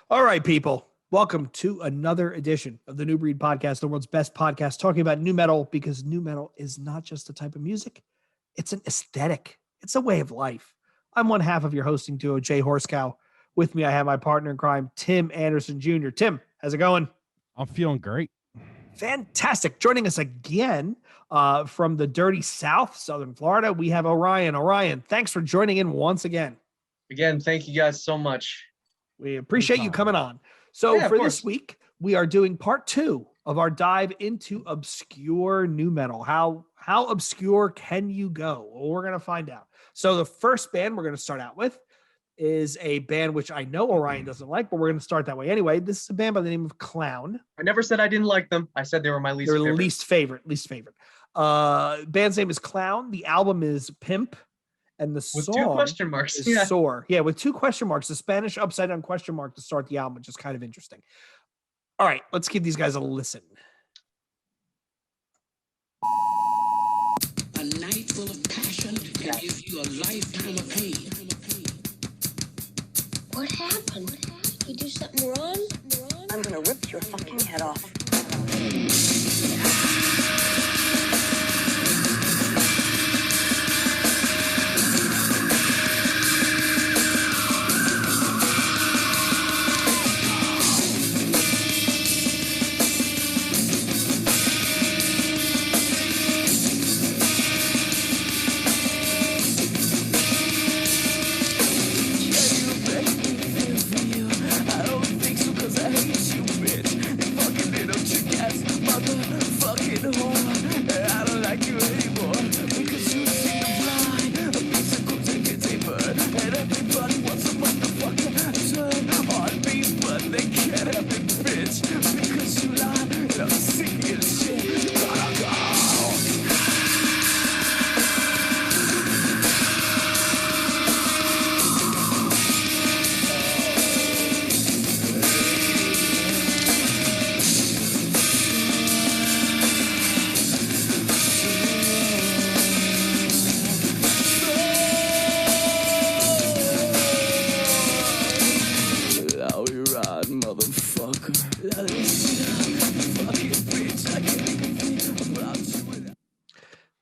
All right, people. Welcome to another edition of the New Breed Podcast, the world's best podcast talking about new metal, because new metal is not just a type of music, it's an aesthetic. It's a way of life. I'm one half of your hosting duo, Jay Horsecow. With me, I have my partner in crime, Tim Anderson Jr. Tim, how's it going? I'm feeling great. Fantastic. Joining us again from the dirty South, Southern Florida, we have Orion. Orion, thanks for joining in once again. Again, thank you guys so much. We appreciate you coming on. So for this week, we are doing part 2 of our dive into obscure new metal. How obscure can you go? Well, we're going to find out. So the first band we're going to start out with is a band which I know Orion doesn't like, but we're going to start that way anyway. This is a band by the name of Clown. I never said I didn't like them. I said they were my least favorite. Least favorite. Band's name is Clown. The album is Pimp. And the with song 2 question marks. Is Soar. Yeah, with 2 question marks. The Spanish upside down question mark to start the album, which is kind of interesting. All right, let's give these guys a listen. A night full of passion can give you a lifetime of pain. What happened? You do something wrong? I'm gonna rip your fucking head off.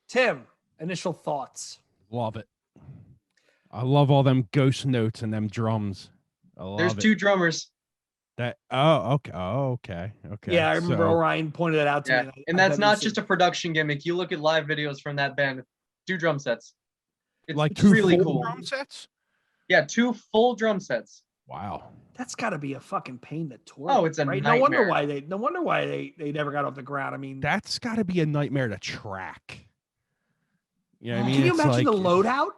Tim, initial thoughts. Love it. I love all them ghost notes and them drums. There's 2 drummers. Okay. Okay. Yeah, I remember Orion pointed it out to me. And that's not just a production gimmick. You look at live videos from that band, 2 drum sets. It's like 2 really full cool. drum sets? Yeah, 2 full drum sets. Wow. That's got to be a fucking pain to tour. Oh, it's a right? nightmare. No wonder why they never got off the ground. I mean, That's got to be a nightmare to track. You know what I mean? Can you It's imagine like, the loadout?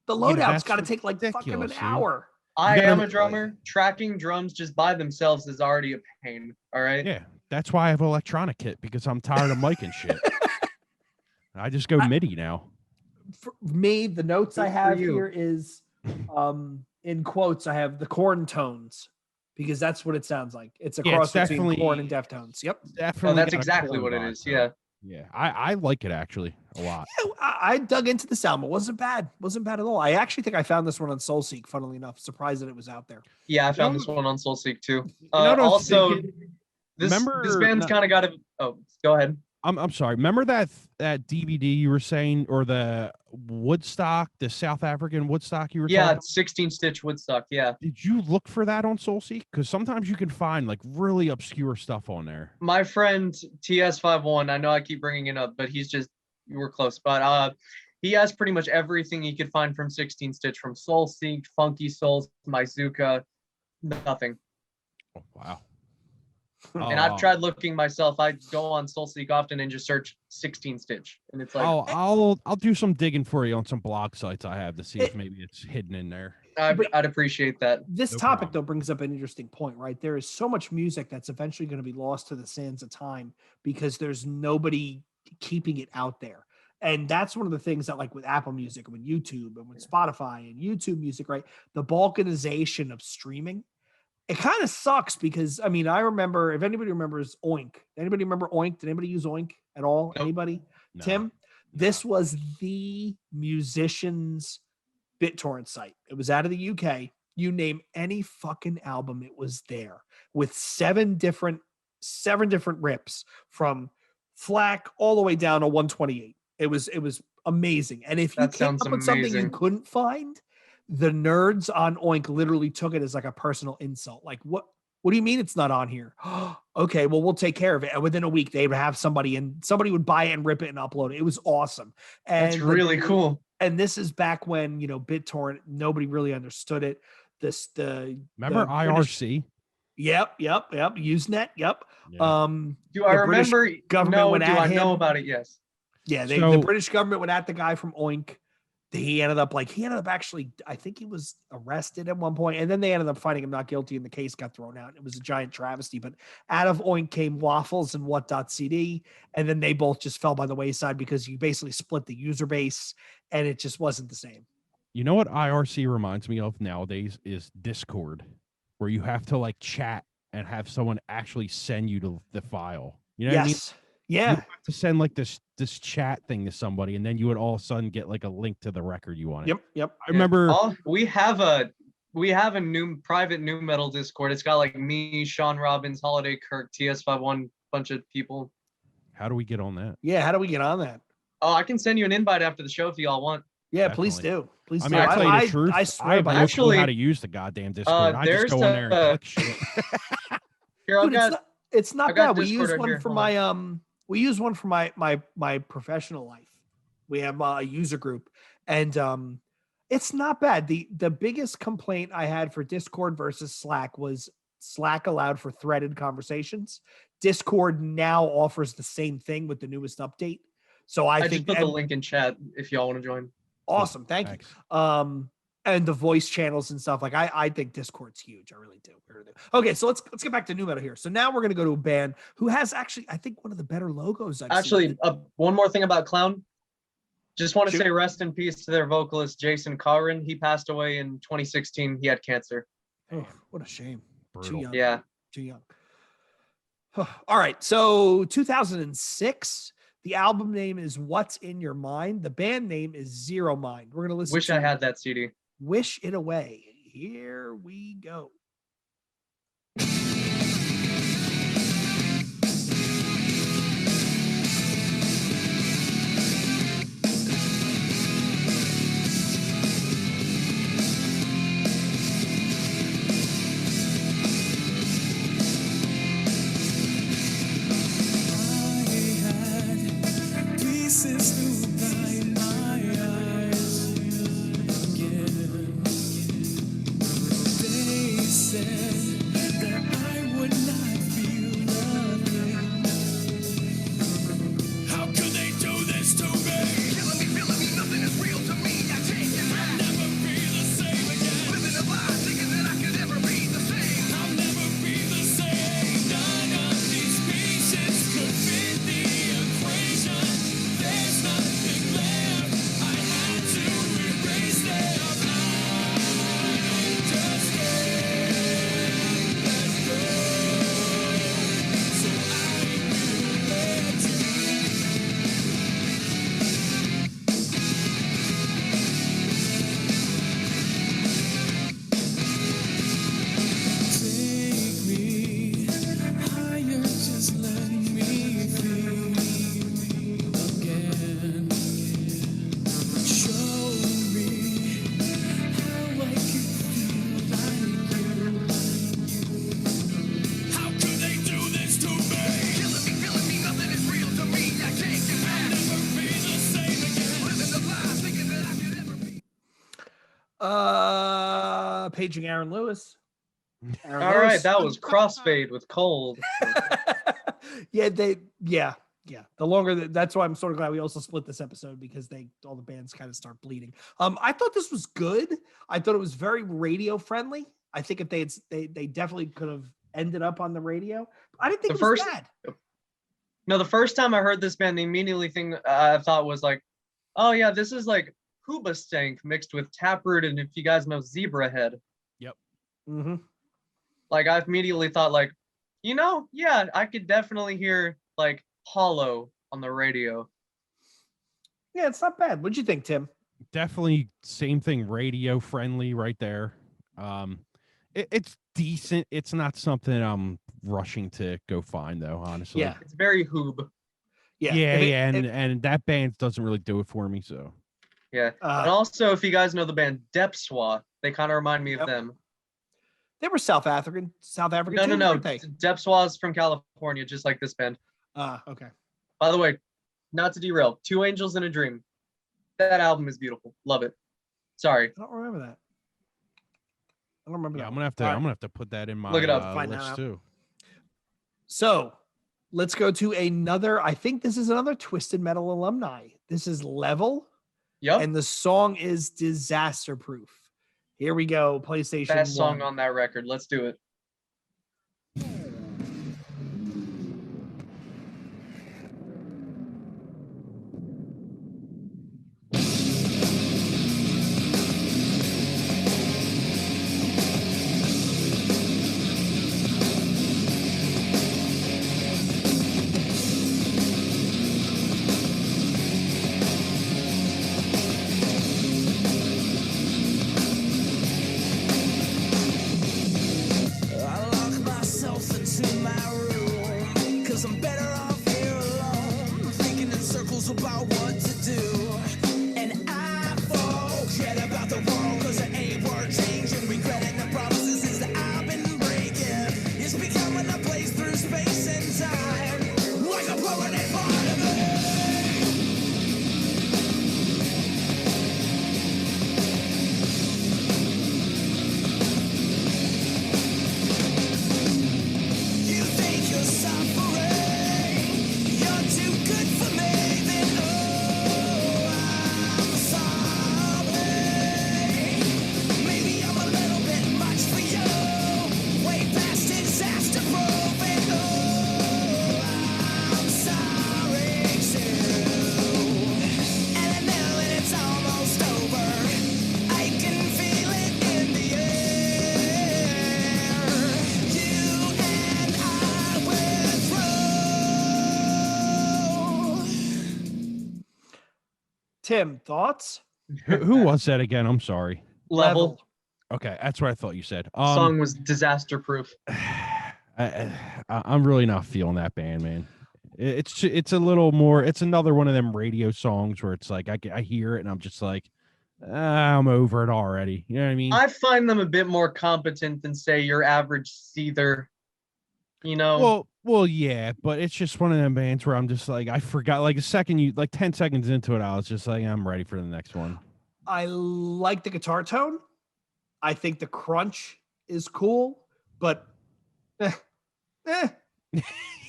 The loadout's that's got to take like fucking an ridiculous, dude. hour. I You gotta- am a drummer. Tracking drums just by themselves is already a pain. All right. Yeah, that's why I have an electronic kit, because I'm tired of mic and shit. I just go MIDI now. For me, the notes I Good for have you. here is, in quotes, I have the corn tones, because that's what it sounds like. It's a Yeah, cross it's between definitely- corn and Deftones. Yep. Definitely. Oh, that's got a exactly corn what it vibe is. to Yeah. it. Yeah, I like it actually a lot. I dug into this album. It wasn't bad. Wasn't bad at all. I actually think I found this one on SoulSeek, funnily enough. Surprised that it was out there. Yeah, I found this one on SoulSeek too. what I was Also, thinking? this Remember- band's kind of got to. Oh, go ahead. I'm sorry. Remember that DVD you were saying, or the Woodstock, the South African Woodstock you were Yeah, talking 16 stitch Woodstock. Yeah. Did you look for that on SoulSeek? Because sometimes you can find like really obscure stuff on there. My friend TS51, I know I keep bringing it up, but you were close, but he has pretty much everything he could find from 16 stitch, from SoulSeek, Funky Souls, Myzuka, nothing. Oh, wow. And I've tried looking myself. I go on SoulSeek often and just search 16 stitch, and it's like I'll do some digging for you on some blog sites I have to see if maybe it's hidden in there. I'd appreciate that. This No topic, problem. though, brings up an interesting point, right? There is so much music that's eventually going to be lost to the sands of time because there's nobody keeping it out there. And that's one of the things that, like with Apple Music and with YouTube and with Spotify and YouTube Music, right? The balkanization of streaming, it kind of sucks because, I mean, I remember, if anybody remembers Oink, anybody remember Oink? Did anybody use Oink at all? Nope. Anybody? No. Tim? This was the musicians' BitTorrent site. It was out of the UK. You name any fucking album, it was there with seven different rips from Flack all the way down to 128. It was amazing. And if you That came sounds up with something you amazing. couldn't find, the nerds on Oink literally took it as like a personal insult. Like, what do you mean it's not on here? Okay, well, we'll take care of it. And within a week, they would have somebody would buy it and rip it and upload it. It was awesome. That's And really cool. And this is back when, BitTorrent, nobody really understood it. Remember IRC? Yep. Usenet. Yep. Yeah. Do I the British remember? government No. went Do at I know him. about it? Yes. Yeah, the So- British government went at the guy from Oink. He ended up actually, I think he was arrested at one point, and then they ended up finding him not guilty, and the case got thrown out. It was a giant travesty. But out of Oink came Waffles and What.cd, and then they both just fell by the wayside because you basically split the user base, and it just wasn't the same. You know what IRC reminds me of nowadays is Discord, where you have to like chat and have someone actually send you the file. You know what I mean? Yes. Yeah. You have to send like this chat thing to somebody, and then you would all of a sudden get like a link to the record you wanted. Yep. I remember We have a new private new metal Discord. It's got like me, Sean Robbins, Holiday Kirk, TS51, bunch of people. How do we get on that? Yeah. How do we get on that? Oh, I can send you an invite after the show if y'all want. Yeah, Definitely. please do. Please I do. mean, I tell you the truth. I swear have by no that. Actually, clue how to use the goddamn Discord. I just there's go in there and a- click shit. Here, I've Dude, got. it's not I got bad. We Discord use right one here. for Hold my we use one for my professional life. We have a user group, and it's not bad. The biggest complaint I had for Discord versus Slack was Slack allowed for threaded conversations. Discord now offers the same thing with the newest update. So I I think just put the link in chat if y'all want to join. awesome. Thank you. Thanks. And the voice channels and stuff. Like I think Discord's huge. I really do. Okay, so let's get back to new metal here. So now we're gonna go to a band who has actually, I think, one of the better logos I've Actually, seen. one more thing about Clown. Just want to Shoot. say rest in peace to their vocalist Jason Curran. He passed away in 2016. He had cancer. Oh, what a shame. Too Brutal. young. Yeah. Too young. All right. So 2006. The album name is What's in Your Mind. The band name is Zero Mind. We're gonna listen. Wish to I had that CD. Wish It Away. Here we go. Paging Aaron Lewis. All right, that was Crossfade with Cold. yeah. The longer that's why I'm sort of glad we also split this episode, because all the bands kind of start bleeding. I thought this was good. I thought it was very radio friendly. I think if they definitely could have ended up on the radio. I didn't think it was bad. No, the first time I heard this band, the immediately thing I thought was like, oh yeah, this is like Hoobastank mixed with Taproot, and if you guys know Zebrahead. Yep. Mm-hmm. Like I immediately thought like, yeah, I could definitely hear like Hollow on the radio. Yeah, it's not bad. What'd you think, Tim? Definitely same thing, radio friendly right there. It's decent. It's not something I'm rushing to go find though, honestly. Yeah. It's very hoob. Yeah. Yeah, If it- yeah, if- and that band doesn't really do it for me, so Yeah. uh, And also, if you guys know the band Depswa, they kind of remind me Yep. of them. they were South African. South African No, too, no, no. weren't they? Depswa is from California, just like this band. Okay. By the way, not to derail, Two Angels in a Dream. That album is beautiful. Love it. Sorry. I don't remember that. I don't remember yeah, that. I'm gonna have to. All right. I'm gonna have to put that in my Look it up. Find that list out. too. So let's go to another. I think this is another Twisted Metal alumni. This is Level, Yep. and the song is Disaster Proof. Here we go. PlayStation Best song 1. on that record. Let's do it. I lock myself into my room, 'cause I'm better off here alone, thinking in circles about what to do. And I forget about the world, 'cause it ain't worth changing. Regretting the promises that I've been breaking. It's becoming a place through space and time, like a permanent part of me. You think you're suffering, you're too good for me, then oh, I'm sorry. Maybe I'm a little bit much for you, way past disaster proof, and oh, I'm sorry too. And I know that it's almost over, I can feel it in the air. You and I went through. Tim, thoughts? Who was that again? I'm sorry. Level. Okay, that's what I thought you said. Song was Disaster Proof. I'm really not feeling that band, man. It's a little more. It's another one of them radio songs where it's like I hear it and I'm just like, I'm over it already. You know what I mean? I find them a bit more competent than, say, your average Seether. You know? Well, yeah, but it's just one of them bands where I'm just like, I forgot. Like 10 seconds into it, I was just like, I'm ready for the next one. I like the guitar tone. I think the crunch is cool, but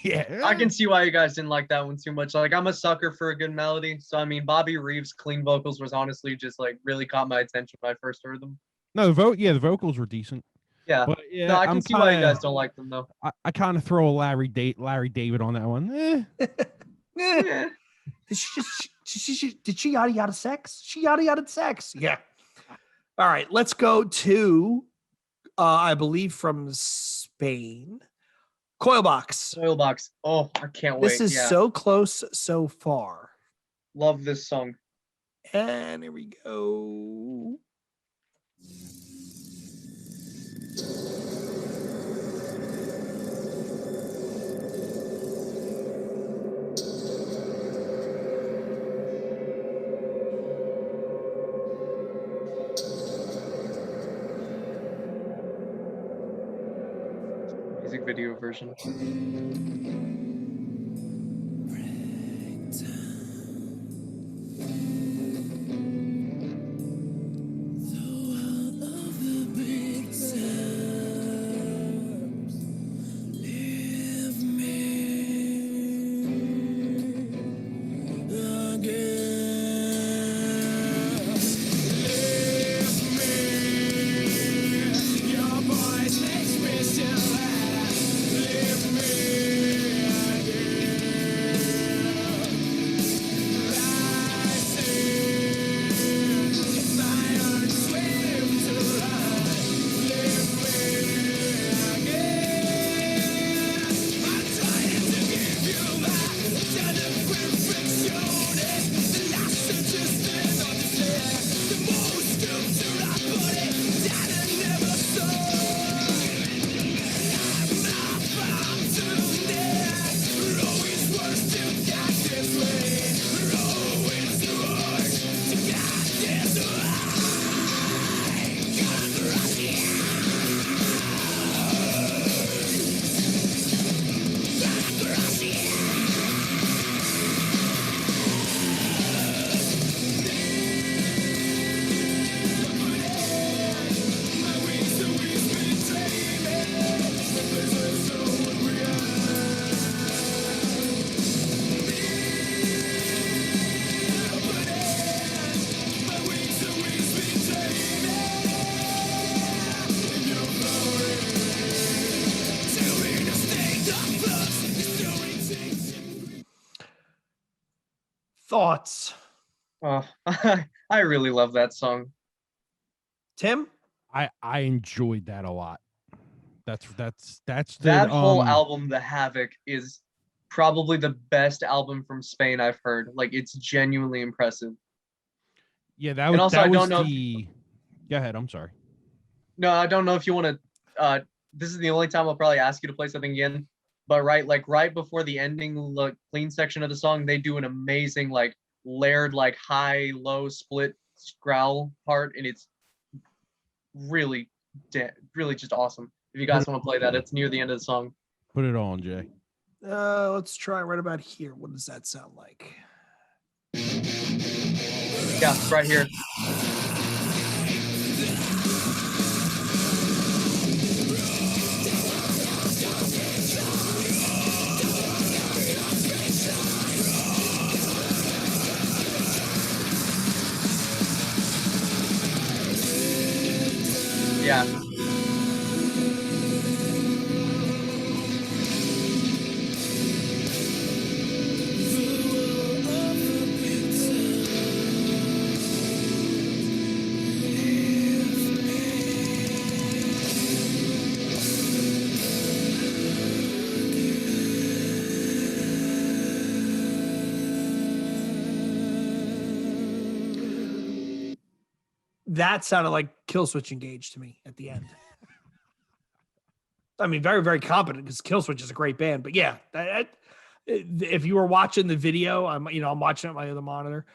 Yeah, I can see why you guys didn't like that one too much. Like, I'm a sucker for a good melody. So, I mean, Bobby Reeves' clean vocals was honestly just like really caught my attention when I first heard them. No, the vocals were decent. Yeah. But yeah, No, I can I'm see why you kinda- guys don't like them though. I kind of throw a Larry David on that one. Yeah. did she yada yada sex? She yada yada sex. Yeah. All right, let's go to I believe from Spain. Coilbox. Soilbox. Oh, I can't wait. This is Yeah. so close so far. Love this song. And here we go. Music video version. Thoughts, Oh, I really love that song. Tim? I enjoyed that a lot. That's the That whole album, The Havoc, is probably the best album from Spain I've heard. Like, it's genuinely impressive. Yeah, that And was also, that I was don't know. the. Go ahead. I'm sorry. No, I don't know if you want to. This is the only time I'll probably ask you to play something again. But right before the ending, clean section of the song, they do an amazing like layered like high low split growl part, and it's really, really just awesome. If you guys want to play that, it's near the end of the song. Put it on, Jay. Let's try right about here. What does that sound like? Yeah, right here. Yeah. That sounded like Killswitch Engage to me at the end. I mean, very, very competent because Killswitch is a great band. But yeah, if you were watching the video, I'm watching it on my other monitor.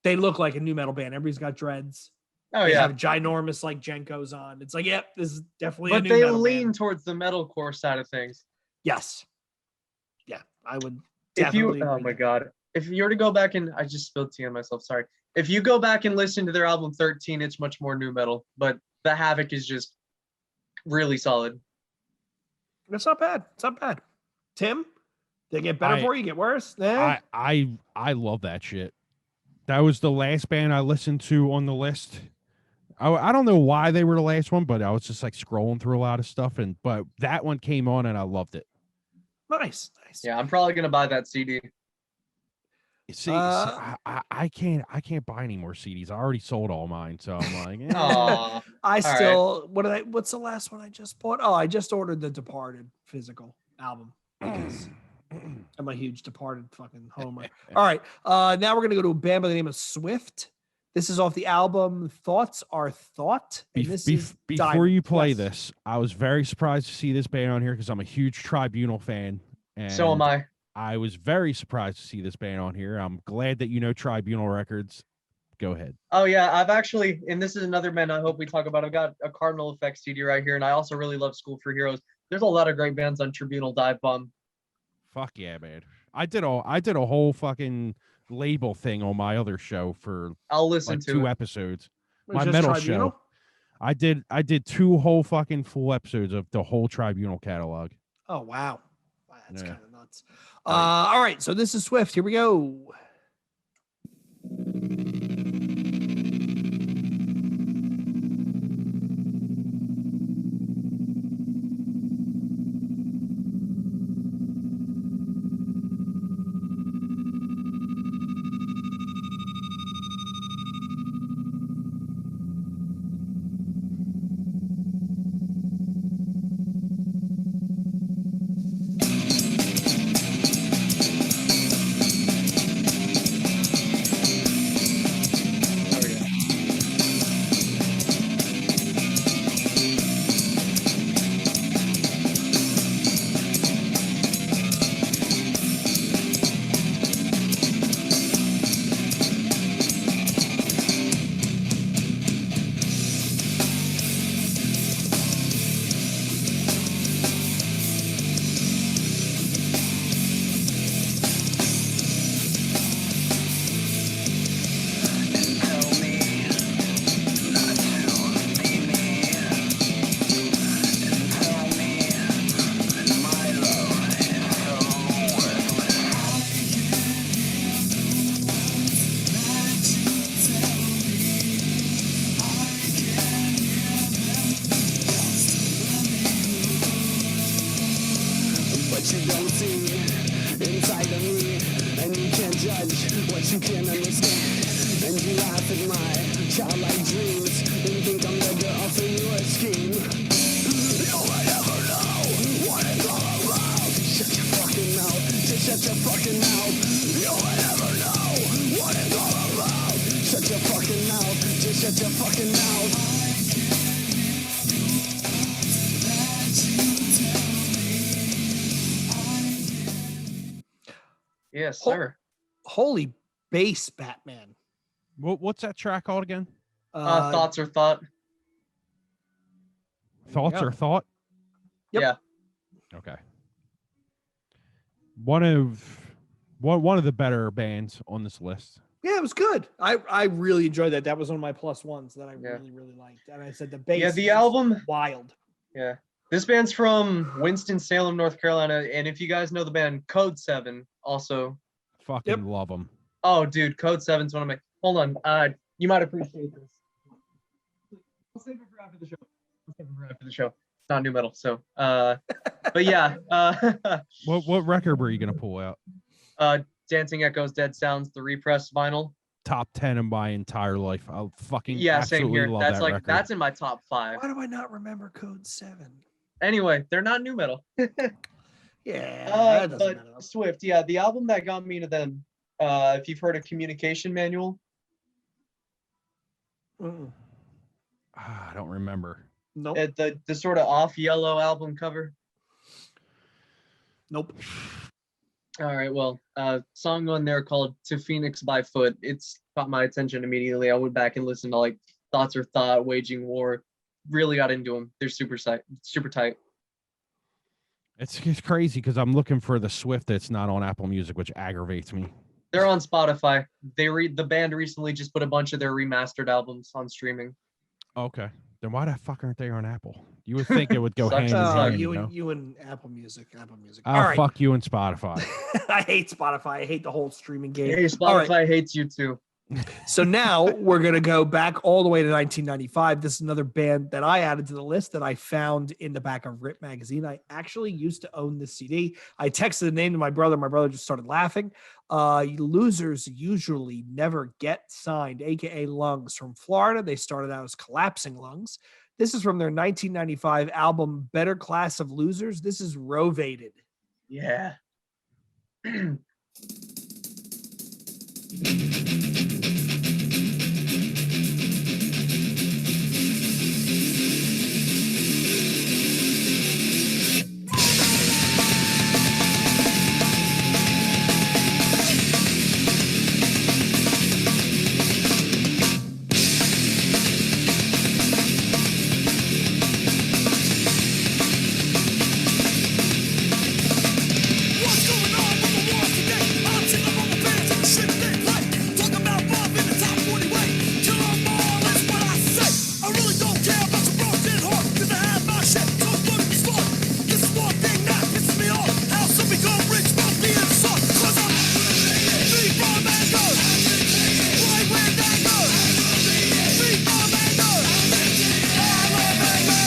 They look like a new metal band. Everybody's got dreads. Oh They yeah. have ginormous like Jenkos on. It's like, yep, this is definitely a But new they metal lean band. towards the metalcore side of things. Yes. Yeah, I would If you, definitely. oh my god, if you were to go back and I just spilled tea on myself. Sorry. If you go back and listen to their album 13, it's much more new metal. But the Havoc is just really solid. It's not bad. It's not bad. Tim, they get better for you, get worse? Eh? I love that shit. That was the last band I listened to on the list. I don't know why they were the last one, but I was just like scrolling through a lot of stuff, but that one came on and I loved it. Nice. Yeah, I'm probably gonna buy that CD. See, I can't buy any more CDs. I already sold all mine, so I'm like, eh. Aw. I All still what's the last one I just bought? Oh, I just ordered the Departed physical album because I'm a huge Departed fucking homer. All right. Now we're gonna go to a band by the name of Swift. This is off the album Thoughts Are Thought. And this is Before Diamond. you play Yes. this, I was very surprised to see this band on here because I'm a huge Tribunal fan. And So am I. I was very surprised to see this band on here. I'm glad that you know Tribunal Records. Go ahead. Oh yeah, I've actually, and this is another band I hope we talk about. I've got a Cardinal Effect CD right here, and I also really love School for Heroes. There's a lot of great bands on Tribunal Dive Bomb. Fuck yeah, man. I did a whole fucking label thing on my other show for I'll listen like to 2 it. episodes. It's My just metal Tribunal? show. I did 2 whole fucking full episodes of the whole Tribunal catalog. Oh wow. That's Yeah. kind of nuts. All right, so this is Swift. Here we go. inside of me, and you can't judge what you can't understand. And you laugh at my childlike dreams and think I'm there to offer you a scheme. You will never know what it's all about. Shut your fucking mouth, just shut your fucking mouth. You will never know what it's all about. Shut your fucking mouth, just shut your fucking mouth. Yes, sir. Holy bass, Batman. What's that track called again? Thoughts or thought. Thoughts go. or thought? Yep. Yeah. Okay. One of the better bands on this list. Yeah, it was good. I really enjoyed that. That was one of my plus ones that I Yeah. really liked. And I said the bass. Yeah, the is album. wild. Yeah. This band's from Winston-Salem, North Carolina. And if you guys know the band Code 7, also. Fucking love them. Oh, dude, Code 7's one of my. Hold on. You might appreciate this. I'll save it for after the show. It's not new metal, so. But yeah. What record were you gonna pull out? Dancing Echoes, Dead Sounds, the repressed vinyl. Top 10 in my entire life. I fucking Yeah, same absolutely here. love That's that like record. that's in my top 5. Why do I not remember Code 7? Anyway, they're not new metal. Yeah, that doesn't matter. But Swift, yeah, the album that got me into them. If you've heard of Communication Manual. Mm. I don't remember. Nope. The sort of off yellow album cover. Nope. All right, well, song on there called "To Phoenix by Foot." It's caught my attention immediately. I went back and listened to like "Thoughts or Thought," "Waging War." Really got into them. They're super tight. It's crazy because I'm looking for the Swift that's not on Apple Music, which aggravates me. They're on Spotify. The band recently just put a bunch of their remastered albums on streaming. Okay. Then why the fuck aren't they on Apple? You would think it would go Sucks hand in to suck. hand. You and Apple Music. Oh, All right. fuck you and Spotify. I hate Spotify. I hate the whole streaming game. Hey, All right. Spotify hates you too. So now we're going to go back all the way to 1995. This is another band that I added to the list that I found in the back of Rip magazine. I actually used to own this CD. I texted the name to my brother. My brother just started laughing. Losers usually never get signed, aka Lungs, from Florida. They started out as Collapsing Lungs. This is from their 1995 album Better Class of Losers. This is Rovated. Yeah. What's going on with the world today? I'm sitting on my pants and the shit they play. Talk about Bob in the top 40 way. Kill 'em all, that's what I say. I really don't care about some broken heart, 'cause I have my shit, so I'm gonna be smart. This is one thing that pisses me off. How some become rich by being soft. 'Cause I'm free from anger. Right where that goes. Free from anger. I love anger.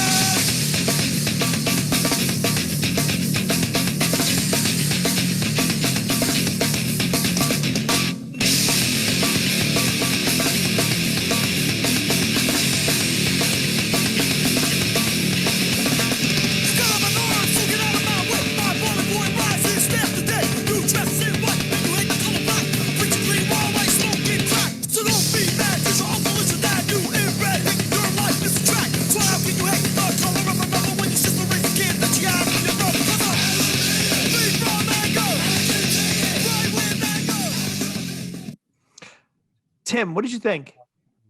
Got on my nerves, so get out of my way. My bullet boy rises, snap the day. You dress in white, and you hate the color black. Preaching green, while white, smoking crack. So don't be mad, 'cause your uncle is a dad. You in red, hate your life is a track. So how can you hate the color of a rebel when you sister raised a kid that you got from your brother? 'Cause I'm free from anger. Right with anger. Tim, what did you think?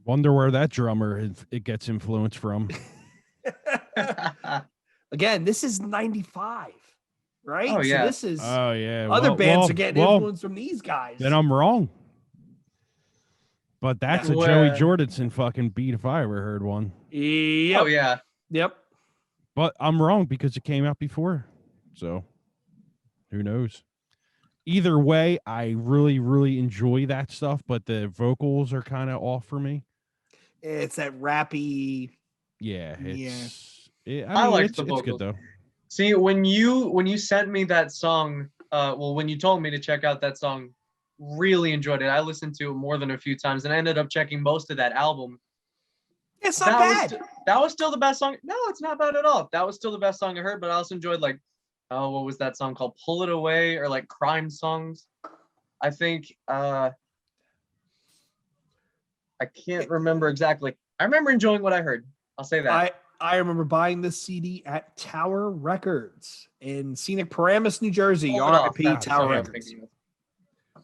Wonder where that drummer it gets influence from. Again, this is 95, right? Oh, yeah. So this is Oh yeah. other bands are getting well, influence from these guys. Then I'm wrong. But that's Yeah. a Joey Jordison fucking beat if I ever heard one. Yep. Oh yeah. Yep. But I'm wrong because it came out before. So who knows? Either way, I really, really enjoy that stuff, but the vocals are kind of off for me. It's that rappy. Yeah, Yeah. it's I I mean, like it's the good vocals. though. See, when you sent me that song, well, when you told me to check out that song, really enjoyed it. I listened to it more than a few times, and I ended up checking most of that album. It's not bad. That was still the best song. No, it's not bad at all. That was still the best song I heard, but I also enjoyed like, oh, what was that song called? Pull It Away, or like Crime Songs. I think I can't remember exactly. I remember enjoying what I heard. I'll say that. I remember buying this CD at Tower Records in scenic Paramus, New Jersey. Pull it off. RIP That's Tower what I'm Records. thinking of.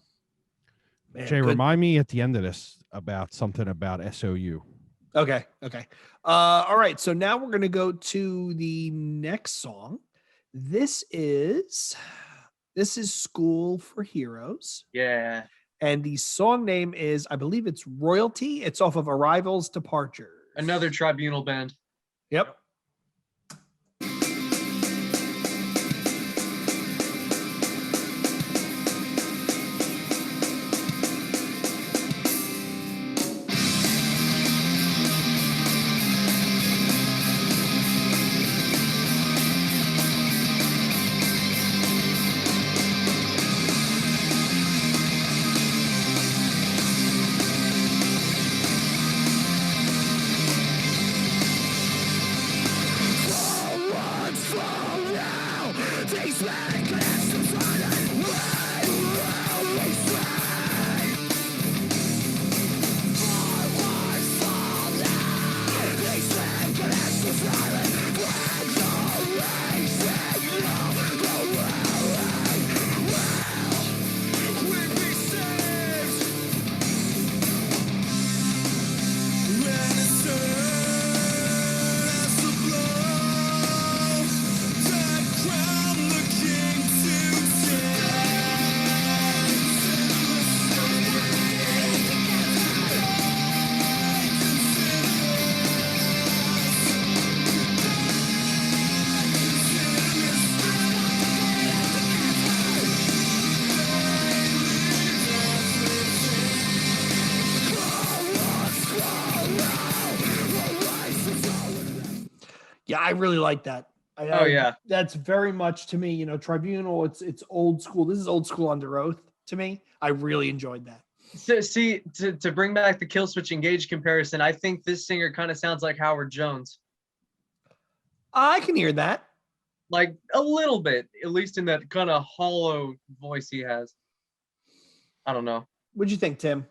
Man, Jay, good. remind me at the end of this about something about SOU. Okay. All right. So now we're gonna go to the next song. This is School for Heroes. Yeah. And the song name is, I believe it's Royalty. It's off of Arrival's Departures. Another Tribunal band. Yep. Yeah, I really like that. Oh, yeah. That's very much to me, you know, Tribunal. It's old school. This is old school Under Oath to me. I really enjoyed that. So, see, to bring back the Killswitch Engage comparison, I think this singer kind of sounds like Howard Jones. I can hear that. Like a little bit, at least in that kind of hollow voice he has. I don't know. What'd you think, Tim?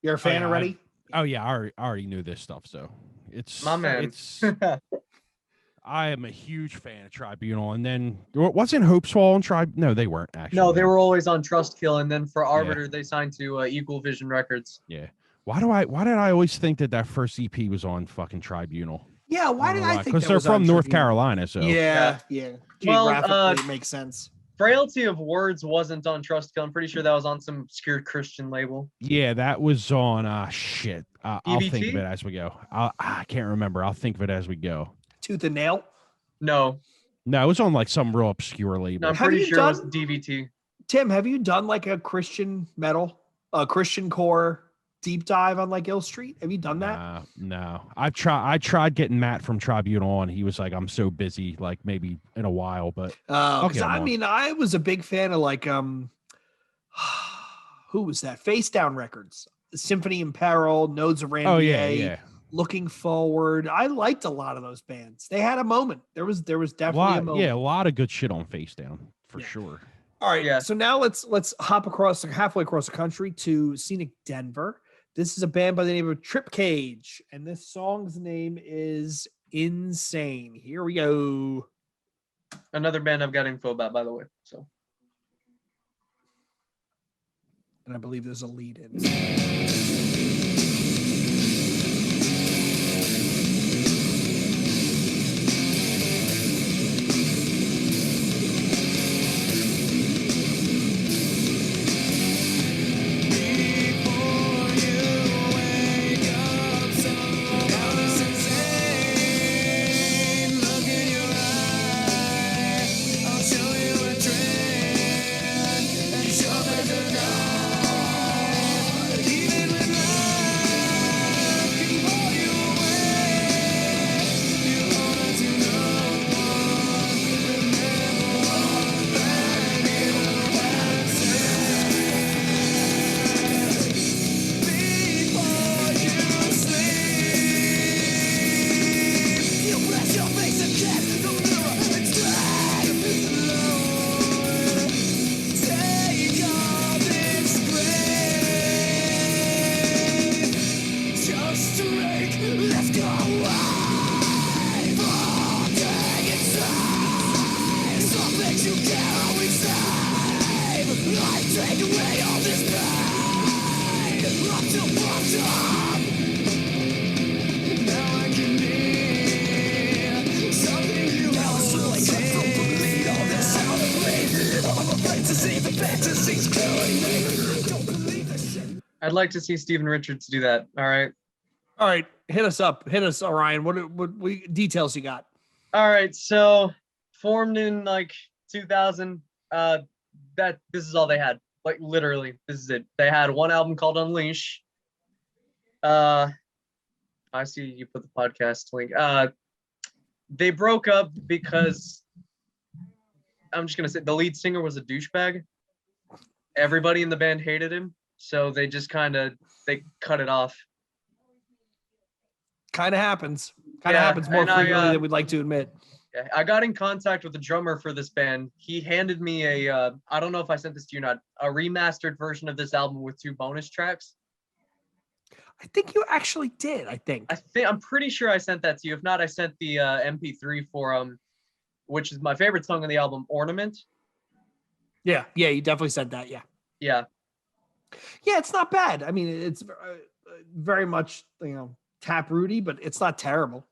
You're a fan yeah, already? I already knew this stuff, so it's My man. It's I am a huge fan of Tribunal, and then wasn't Hopeswall and Tribe? No, they weren't actually. No, they were always on Trust Kill, and then for Arbiter, they signed to Equal Vision Records. Yeah. Why did I always think that first EP was on fucking Tribunal? Yeah, why did I think Because that they're was on from North Tribunal? Carolina, so Yeah. Well, Geographically, it makes sense. Frailty of Words wasn't on Trust Kill. I'm pretty sure that was on some obscure Christian label. yeah, that was on shit. I'll think of EBT? it as we go. I can't remember. I'll think of it as we go. Tooth and Nail. No, No, it was on like some real obscure label. no, I'm Have pretty you sure it was done- DVT. Tim, have you done like a Christian metal, a Christian core deep dive on like Ill Street? Have you done that? No. I tried getting Matt from Tribunal on. He was like, I'm so busy, like maybe in a while, but Because get 'em I on. mean, I was a big fan of like who was that? Face Down Records, Symphony in Peril, Nodes of Randy. oh yeah. Looking Forward. I liked a lot of those bands. They had a moment. There was definitely a moment. A lot of good shit on Face Down for Yeah. sure. All right. Yeah. So now let's hop halfway across the country to scenic Denver. This is a band by the name of Trip Cage, and this song's name is Insane. Here we go. Another band I've got info about, by the way. So And I believe there's a lead in. Even when I'd like to see Steven Richards do that. All right. All right, hit us up. Hit us, Orion. What details you got? All right. So formed in like 2000. This is all they had. Like literally, this is it. They had one album called Unleash. I see you put the podcast link. They broke up because I'm just gonna say the lead singer was a douchebag. Everybody in the band hated him, so they just they cut it off. Kind of happens. Kind of happens more frequently than we'd like to admit. Yeah, I got in contact with the drummer for this band. He handed me a I don't know if I sent this to you or not, a remastered version of this album with 2 bonus tracks. I think you actually did. I'm pretty sure I sent that to you. If not, I sent the MP3 for which is my favorite song on the album, Ornament. Yeah, you definitely said that. Yeah, it's not bad. I mean, it's very much Taprooty, but it's not terrible.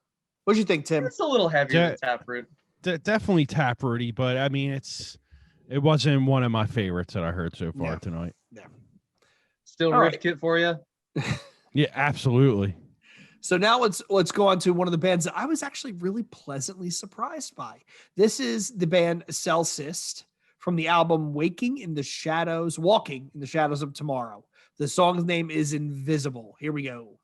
What'd you think, Tim? It's a little heavier than Taproot. Definitely Taprooty, but I mean, it wasn't one of my favorites that I heard so far tonight. Yeah. Still riff kit for you. Yeah, absolutely. So now let's go on to one of the bands that I was actually really pleasantly surprised by. This is the band Celcist from the album Walking in the Shadows of Tomorrow. The song's name is Invisible. Here we go.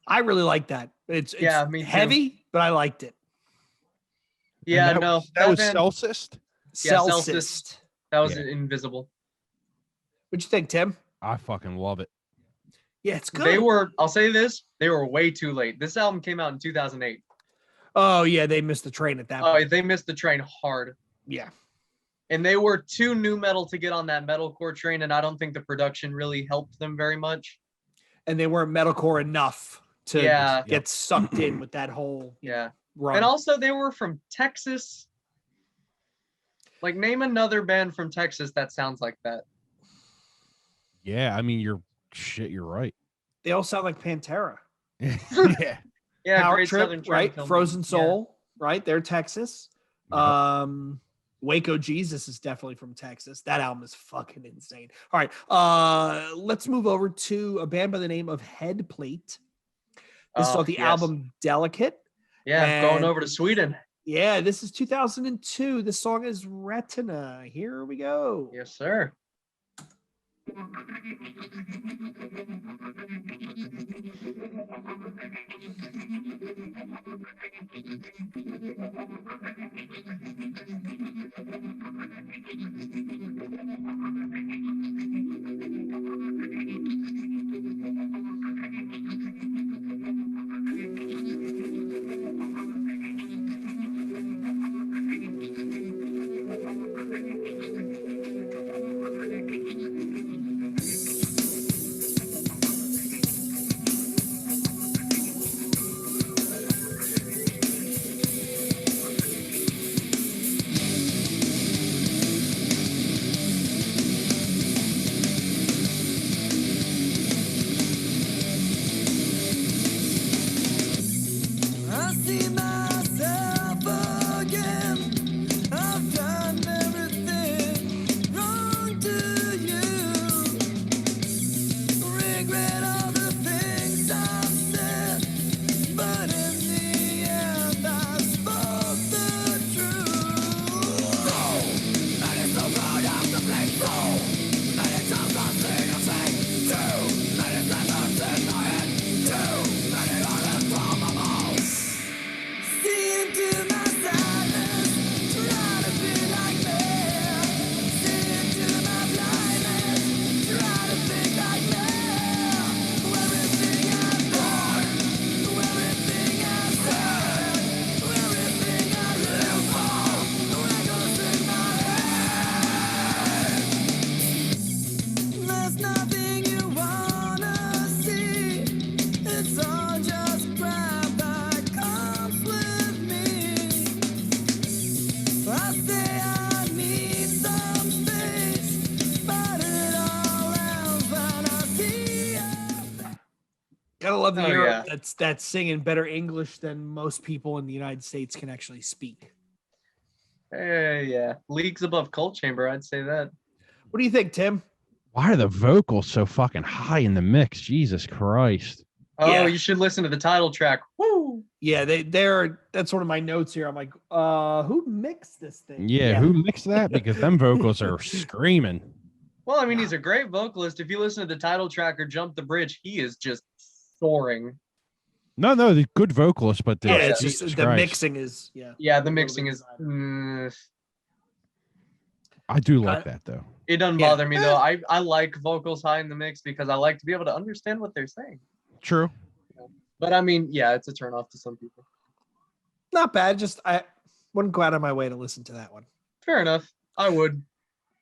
I really like that. It's heavy, but I liked it. Yeah, that was Celcist. Yeah, Celcist. That was Invisible. What'd you think, Tim? I fucking love it. Yeah, it's good. I'll say this, they were way too late. This album came out in 2008. Oh, yeah, they missed the train at that point. Oh, they missed the train hard. Yeah. And they were too new metal to get on that metalcore train, and I don't think the production really helped them very much. And they weren't metalcore enough to get sucked in with that whole run. And also, they were from Texas. Like, name another band from Texas that sounds like that. Yeah, I mean, you're right. They all sound like Pantera. Yeah. Yeah, Power Great Trip, Southern Train right? Film. Frozen Soul, right? They're Texas. Yep. Waco Jesus is definitely from Texas. That album is fucking insane. All right, let's move over to a band by the name of Head Plate. This is off the album Delicate. Yeah, going over to Sweden. Yeah, this is 2002. The song is Retina. Here we go. Yes, sir. Gotta love the Oh, Europe yeah. that's singing better English than most people in the United States can actually speak. Yeah. Leagues above Cold Chamber, I'd say that. What do you think, Tim? Why are the vocals so fucking high in the mix? Jesus Christ. Oh, Yeah. you should listen to the title track. Woo! Yeah, that's one of my notes here. I'm like, who mixed this thing? Yeah, who mixed that? Because them vocals are screaming. Well, I mean, he's a great vocalist. If you listen to the title track or Jump the Bridge, he is just soaring. No, the good vocalist, but Yeah, it's Jesus just the Christ. mixing is Yeah, the a little mixing bit is. designer. I do like that though. It doesn't Yeah. bother me though. I like vocals high in the mix because I like to be able to understand what they're saying. True. But I mean, yeah, it's a turnoff to some people. Not bad. Just I wouldn't go out of my way to listen to that one. Fair enough. I would.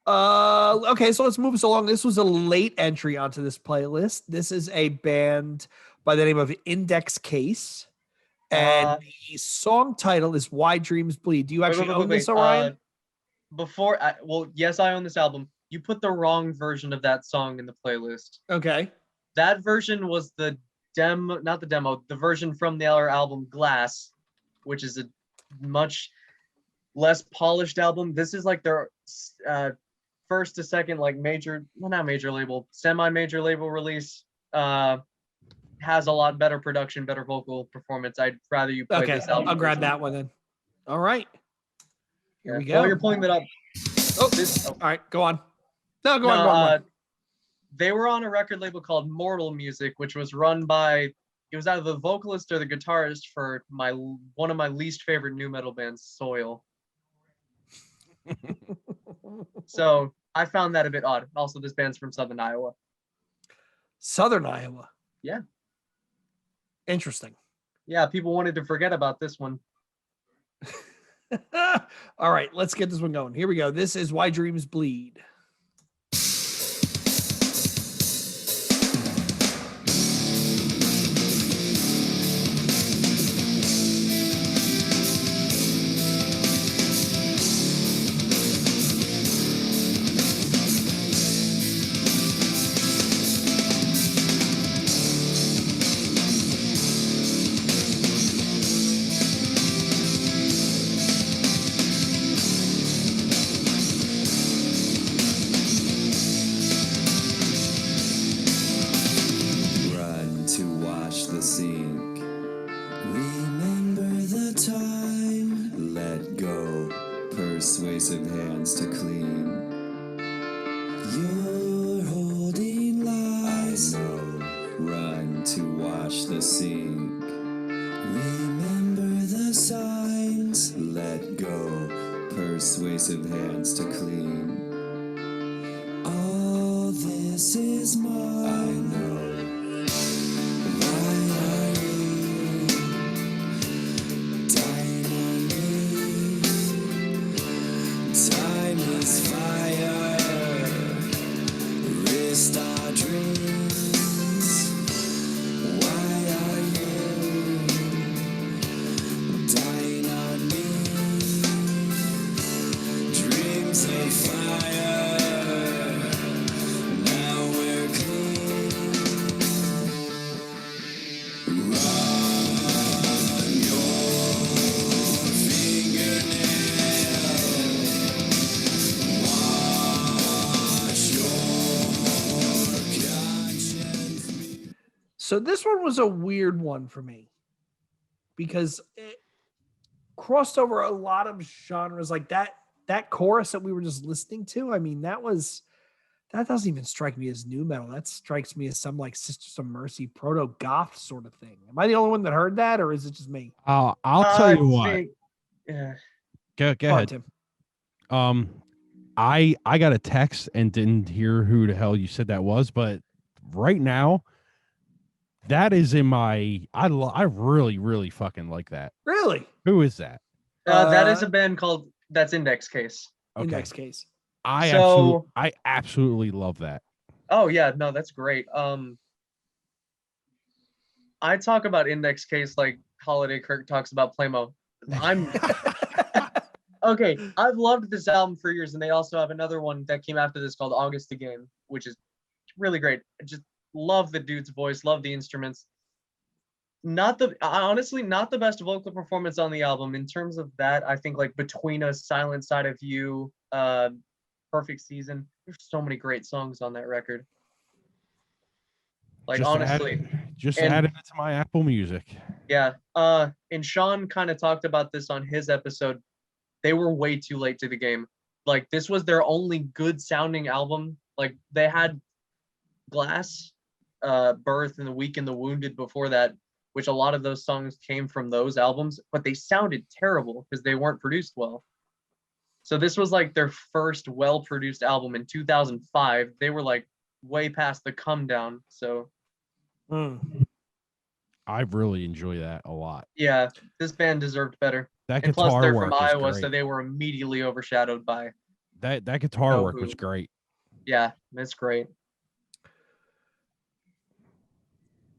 Okay, so let's move us along. This was a late entry onto this playlist. This is a band by the name of Index Case. And the song title is Why Dreams Bleed. Do you actually own this, Orion? Yes, I own this album. You put the wrong version of that song in the playlist. Okay. That version was the the version from the other album Glass, which is a much less polished album. This is like their first to second like semi-major label release. Has a lot better production, better vocal performance. I'd rather you play this album. I'll grab that one then. All right. Here we go. While you're pulling that up. All right, go on. No, go on. They were on a record label called Mortal Music, which was run by, it was either the vocalist or the guitarist for one of my least favorite nu metal bands, Soil. So I found that a bit odd. Also, this band's from Southern Iowa. Southern Iowa. Yeah. Interesting. Yeah, people wanted to forget about this one. All right, let's get this one going. Here we go. This is Why Dreams Bleed. Run to watch the sink. Remember the time. Let go. Persuasive hands to clean. You're holding lies. I know. Run to watch the sink. Remember the signs. Let go. Persuasive hands to clean. All this is mine. I know. Why are you dying on me? Time is fire. Wrist our dreams. Why are you dying on me? Dreams of fire. Now we're clean. Run your fingernails. Wash your conscience. So this one was a weird one for me because it crossed over a lot of genres like that chorus that we were just listening to. I mean, that doesn't even strike me as nu metal. That strikes me as some like Sisters of Mercy proto goth sort of thing. Am I the only one that heard that, or is it just me? I'll tell you what. Yeah. Go Come on, ahead. Tim. I got a text and didn't hear who the hell you said that was, but right now, that is in my. I really, really fucking like that. Really? Who is that? That is a band called that's Index Case. Okay. Index Case. I absolutely love that. Oh yeah, no, that's great. I talk about Index Case like Holiday Kirk talks about Playmo. Okay, I've loved this album for years, and they also have another one that came after this called August Again, which is really great. I just love the dude's voice, love the instruments. honestly not the best vocal performance on the album. In terms of that, I think like Between Us, Silent Side of You, Perfect Season. There's so many great songs on that record. Like honestly, just and- added it to my Apple Music. yeah. And Sean kind of talked about this on his episode. They were way too late to the game. Like this was their only good sounding album. Like they had Glass, Birth, and The Weak and the Wounded before that, which a lot of those songs came from those albums, but they sounded terrible because they weren't produced well. So this was like their first well-produced album in 2005. They were like way past the come down. So I really enjoy that a lot. yeah, this band deserved better. That And plus guitar they're work from is Iowa, great. so they were immediately overshadowed by that guitar know work was who. great. yeah, that's great.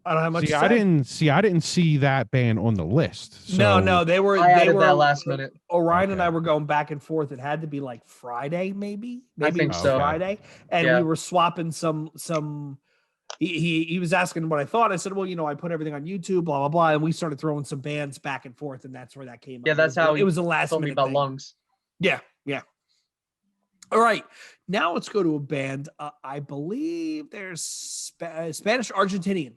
I don't have much See, to say. I didn't see that band on the list. No, So they were. I They added were that last minute. Orion and Okay. I were going back and forth. It had to be like Friday, maybe. Maybe think it was so. Friday, and Yeah. we were swapping some. He was asking what I thought. I said, well, I put everything on YouTube, blah blah blah, and we started throwing some bands back and forth, and that's where that came. Yeah, up. that's how it was a last Told me minute about thing. Lungs. Yeah. All right, now let's go to a band. I believe there's Spanish Argentinian.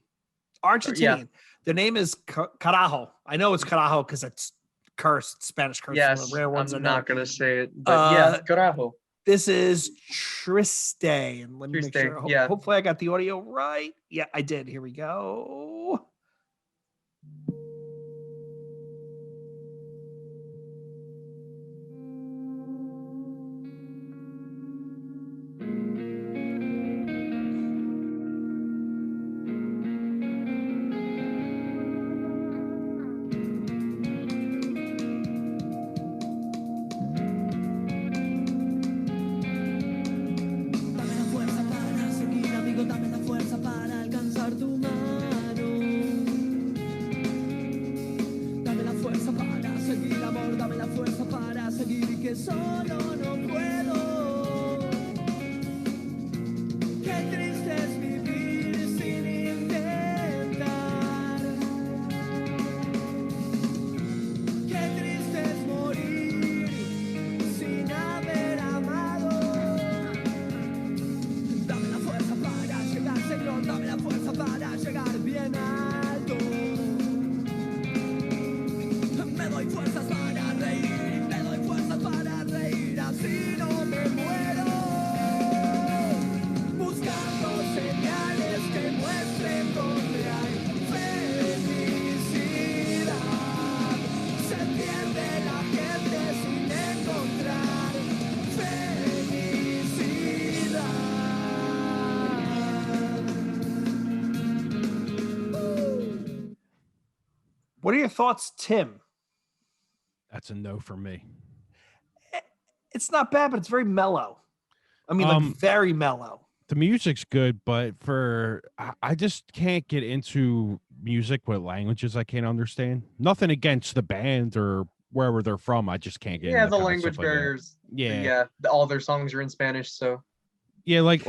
The name is Carajo. I know it's Carajo because it's cursed, Spanish curse. One of Yes, the rare ones I'm I know. not gonna say it, but yeah, carajo. This is Triste, and let me make Triste, sure. yeah. Hopefully, I got the audio right. Yeah, I did. Here we go. Dame la fuerza para seguir, amigo, dame la fuerza para alcanzar tu mano. Dame la fuerza para seguir, amor, dame la fuerza para seguir y que solo no puedo. Qué triste es vivir sin intentar. Qué triste es morir sin haber amado. Dame la fuerza para llegar, Señor, dame la fuerza para llegar bien alto. Me doy fuerzas para reír, me doy fuerzas para reír, así no me muero. Buscando señales que muestren dónde hay felicidad. Se pierde la gente sin encontrar felicidad. What are your thoughts, Tim? that's a no for me. It's not bad, but it's very mellow. I mean, like very mellow. The music's good, but I just can't get into music with languages I can't understand. Nothing against the band or wherever they're from. I just can't get Yeah, into the kind of language stuff like that. barriers. Yeah. All their songs are in Spanish, so Yeah, like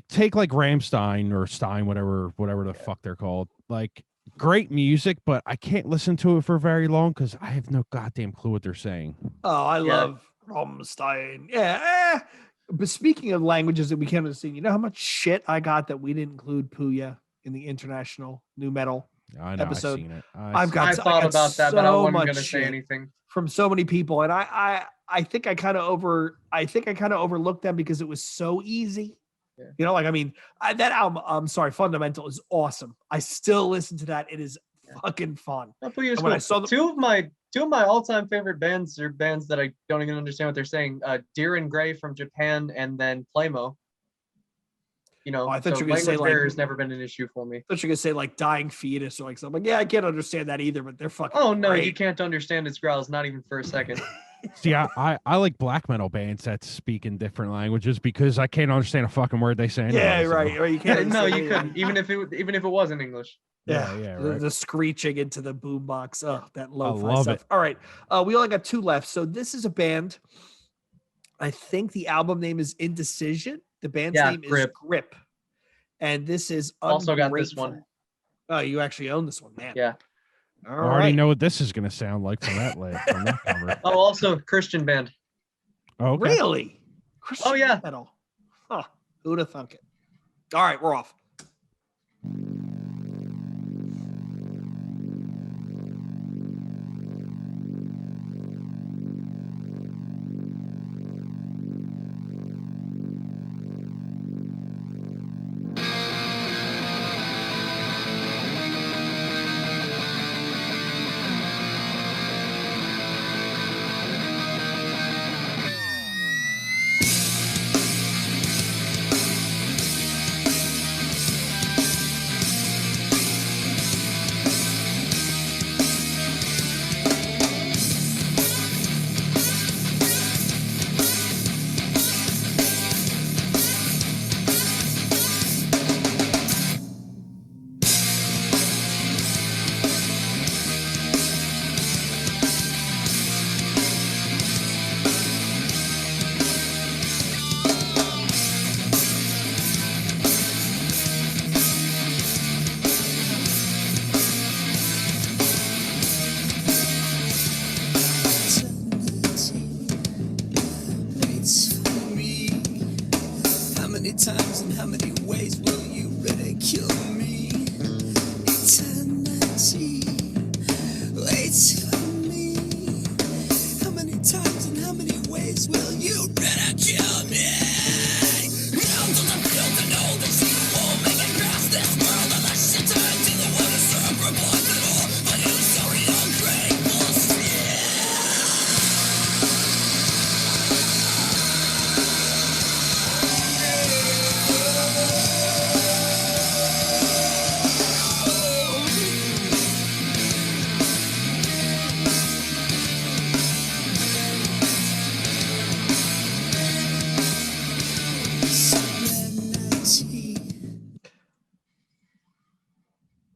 take like Ramstein or Stein, whatever the fuck they're called. Like great music, but I can't listen to it for very long because I have no goddamn clue what they're saying. Oh, I love Rammstein. Yeah. But speaking of languages that we can't understand, you know how much shit I got that we didn't include Puya in the international new metal I know episode. I've seen it. I thought got about that, but I so wasn't much gonna say shit anything. from so many people, and I think I kind of overlooked them because it was so easy. Yeah. Like I mean, that album, I'm sorry, Fundamental is awesome. I still listen to that. It is fucking fun. Puya's And when I cool. saw the- two of my all-time favorite bands are bands that I don't even understand what they're saying. Deer and Gray from Japan, and then Playmo. I thought so you were gonna say, language like- barrier has never been an issue for me. I thought you were gonna say like Dying Fetus or like something. Like, yeah, I can't understand that either, but they're fucking. Oh no, great. you can't understand its growls, not even for a second. See, I like black metal bands that speak in different languages because I can't understand a fucking word they say. Anyway, Yeah, so- right. You can't. No, understand you anything. couldn't, even if it was in English. Yeah, right. The screeching into the boombox. Oh, that lo-fi love stuff. it. All right. We only got two left. So this is a band. I think the album name is Indecision. The band's name Grip. is Grip. And this is Also got this Ungrateful. one. Oh, you actually own this one, man. Yeah. All I already right. know what this is going to sound like from that from that cover. Oh, also Christian band. Oh, okay. Really? Christian yeah. metal. Huh. Who'd have thunk it? All right, we're off. Waits for me. How many times and how many ways will you ridicule me? Eternity waits for me. How many times and how many ways will you ridicule me? How does it feel to know that you won't make it past this world unless you turn to the one who served for more than all, but who's so ungrateful still? Serenity.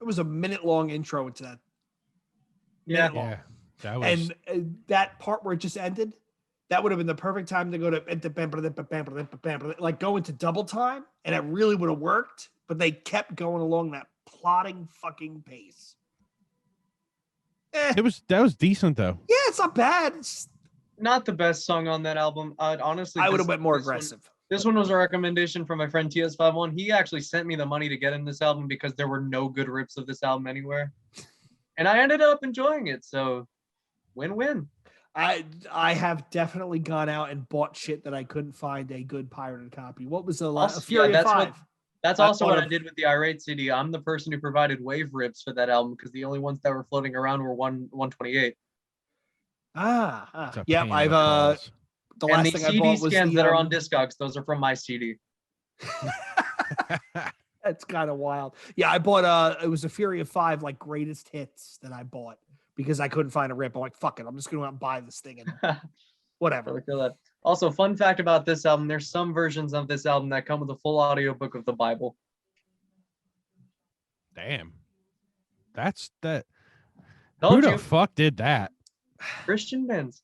It was a minute-long intro into that. Yeah. Minute long. Yeah, that was. And that part where it just ended, that would have been the perfect time to go to like go into double time, and it really would have worked. But they kept going along that plodding fucking pace. that was decent though. Yeah, it's not bad. It's, Not the best song on that album. Honestly, I would have this- went more this one- aggressive. This one was a recommendation from my friend TS51. He actually sent me the money to get in this album because there were no good rips of this album anywhere. And I ended up enjoying it. So win-win. I have definitely gone out and bought shit that I couldn't find a good pirated copy. What was the last? Also, Fury yeah, of that's what- 5. That's I also bought what a- I did with the Irate CD. I'm the person who provided wave rips for that album because the only ones that were floating around were 128. It's a Yep. pain in I've the balls. the And last the thing I CD bought was scans the that are on Discogs, those are from my CD. That's kind of wild. Yeah, I bought it was a Fury of 5 like greatest hits that I bought because I couldn't find a rip. I'm like, fuck it, I'm just gonna go out and buy this thing and whatever. Really feel that. Also, fun fact about this album, there's some versions of this album that come with a full audiobook of the Bible. Damn. That's that. Told Who you, the fuck did that? Christian bands.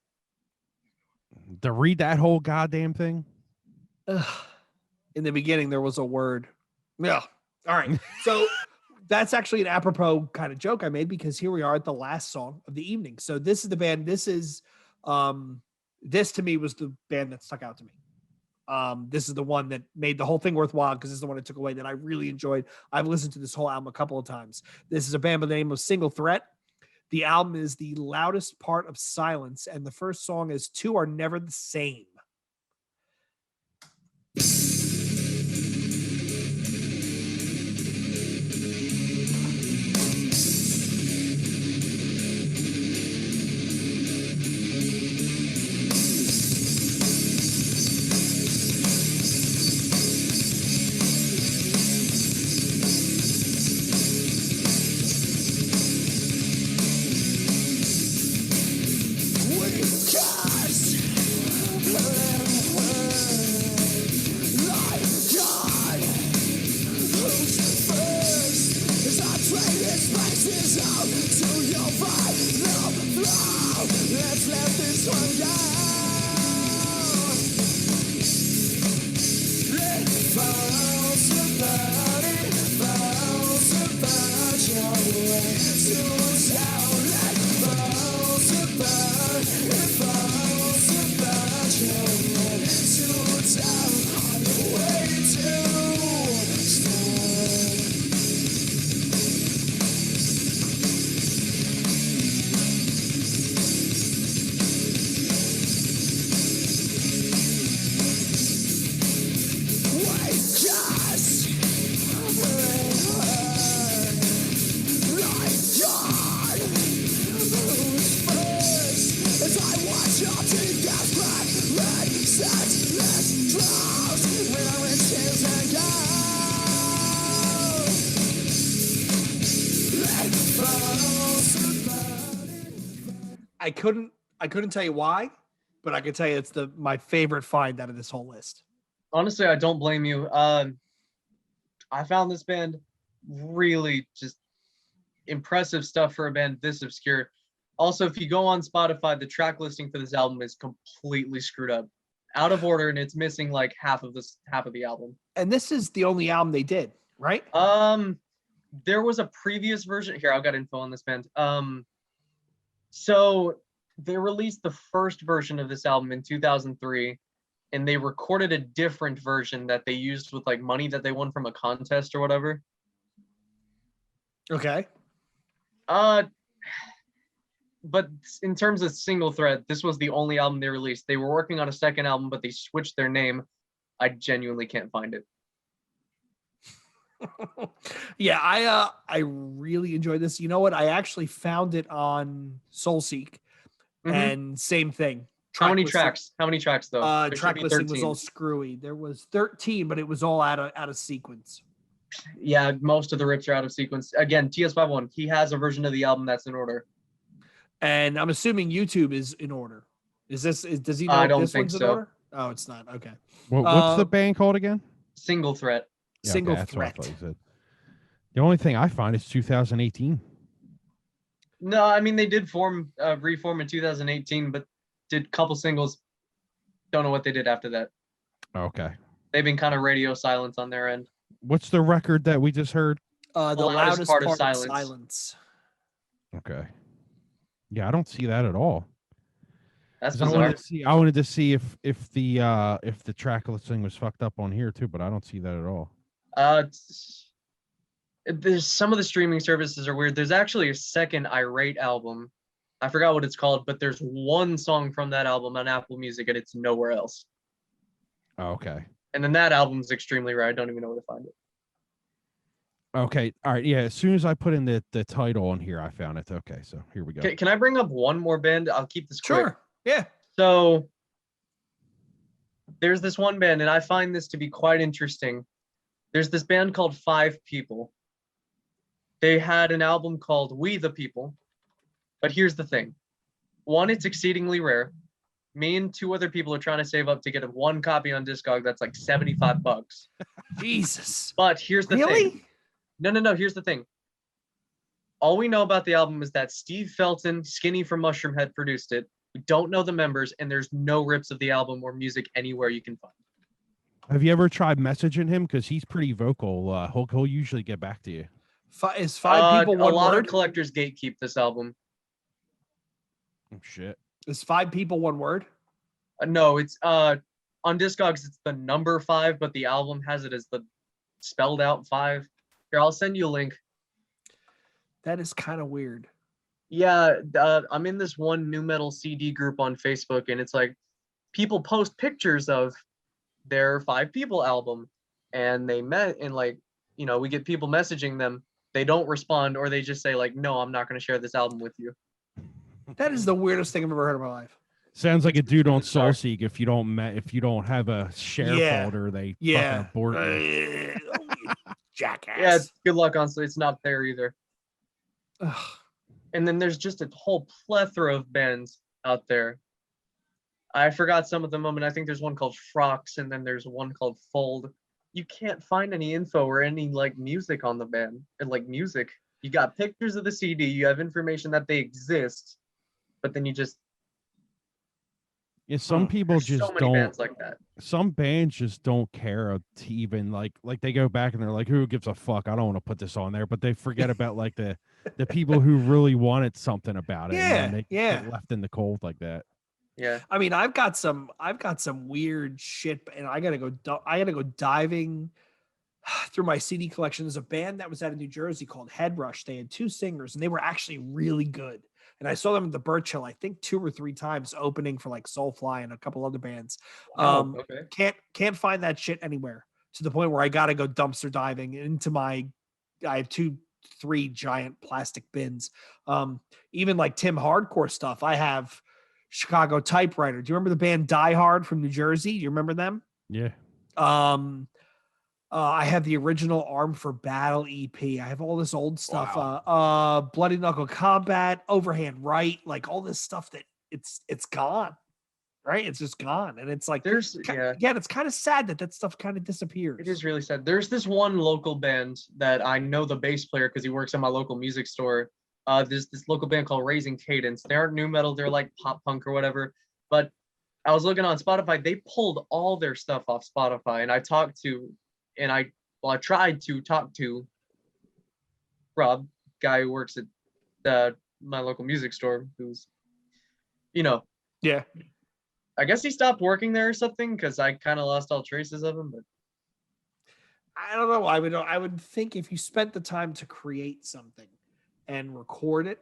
To read that whole goddamn thing? Ugh. In the beginning, there was a word. Yeah. All right. So that's actually an apropos kind of joke I made because here we are at the last song of the evening. So this is the band. This is this to me was the band that stuck out to me. This is the one that made the whole thing worthwhile because this is the one it took away that I really enjoyed. I've listened to this whole album a couple of times. This is a band by the name of Single Threat. The album is The Loudest Part of Silence, and the first song is Two Are Never the Same. Let's let this one go. It falls apart, your I couldn't tell you why, but I can tell you it's my favorite find out of this whole list. Honestly, I don't blame you. I found this band really just impressive stuff for a band this obscure. Also, if you go on Spotify, the track listing for this album is completely screwed up, out of order, and it's missing like half of the album. And this is the only album they did, right? There was a previous version. Here, I've got info on this band. So they released the first version of this album in 2003, and they recorded a different version that they used with like money that they won from a contest or whatever. Okay. But in terms of single thread, this was the only album they released. They were working on a second album, but they switched their name. I genuinely can't find it. Yeah, I really enjoyed this. You know what? I actually found it on Soulseek, and same thing. How many tracks? How many tracks though? Track listing was all screwy. There was 13, but it was all out of sequence. Yeah, most of the rips are out of sequence. Again, TS51, he has a version of the album that's in order. And I'm assuming YouTube is in order. Does he know I don't this think one's in so. order? Oh, it's not. Okay. What's the band called again? Single Threat. Yeah, Single okay, that's what I Threat. thought you said. The only thing I find is 2018. No, I mean they did reform in 2018, but did a couple singles. Don't know what they did after that. Okay. They've been kind of radio silence on their end. What's the record that we just heard? The loudest part of silence. Okay. Yeah, I don't see that at all. That's 'Cause bizarre. I wanted to see if the track listing was fucked up on here too, but I don't see that at all. There's some of the streaming services are weird. There's actually a second Irate album. I forgot what it's called, but there's one song from that album on Apple Music and it's nowhere else. Oh, okay. And then that album's extremely rare. I don't even know where to find it. Okay. All right. Yeah. As soon as I put in the title on here, I found it. Okay. So here we go. Can I bring up one more band? I'll keep this quick. Sure. Yeah. So there's this one band, and I find this to be quite interesting. There's this band called 5 People. They had an album called We the People. But here's the thing. One, it's exceedingly rare. Me and 2 other people are trying to save up to get one copy on Discog. That's like $75. Jesus. But here's the thing. No. Here's the thing. All we know about the album is that Steve Felton, Skinny from Mushroomhead, produced it. We don't know the members, and there's no rips of the album or music anywhere you can find. Have you ever tried messaging him? Because he's pretty vocal. He'll usually get back to you. Is 5 people one A lot word? of collectors gatekeep this album. Oh shit. Is 5 people one word? No, it's on Discogs. It's the number 5, but the album has it as the spelled out 5. Here, I'll send you a link. That is kind of weird. Yeah, I'm in this one new metal CD group on Facebook, and it's like people post pictures of their 5 People album, and they met, and like, you know, we get people messaging them. They don't respond, or they just say like, no, I'm not going to share this album with you. That is the weirdest thing I've ever heard in my life. Sounds like a dude on Soulseek. If you don't have a share folder, they fucking abort you. Jackass. Yeah, good luck on. So it's not there either. Ugh. And then there's just a whole plethora of bands out there. I forgot some of them. I think there's one called Frocks, and then there's one called Fold. You can't find any info or any like music on the band and like music. You got pictures of the CD. You have information that they exist, but then you just Yeah, some people There's just so many don't. bands like that. Some bands just don't care to even like they go back and they're like, who gives a fuck? I don't want to put this on there, but they forget about like the people who really wanted something about it, and then they Yeah. get left in the cold like that. Yeah. I mean, I've got some weird shit, and I gotta go diving through my CD collection. There's a band that was out of New Jersey called Head Rush. They had 2 singers, and they were actually really good. And I saw them at the Birch Hill, I think 2 or 3 times, opening for like Soulfly and a couple other bands. Wow, okay. Can't find that shit anywhere, to the point where I gotta go dumpster diving into I have 3 giant plastic bins. Even like Tim Hardcore stuff. I have Chicago Typewriter. Do you remember the band Die Hard from New Jersey? Do you remember them? Yeah. I have the original Arm for Battle EP. I have all this old stuff. Bloody Knuckle Combat, Overhand Right, like all this stuff that it's gone, right? It's just gone, and it's like again, it's kind of sad that stuff kind of disappears. It is really sad. There's this one local band that I know the bass player because he works at my local music store. There's this local band called Raising Cadence. They aren't new metal, they're like pop punk or whatever. But I was looking on Spotify, they pulled all their stuff off Spotify, and I tried to talk to Rob, guy who works at my local music store, who's, yeah. I guess he stopped working there or something because I kind of lost all traces of him. But I don't know. I would think if you spent the time to create something and record it,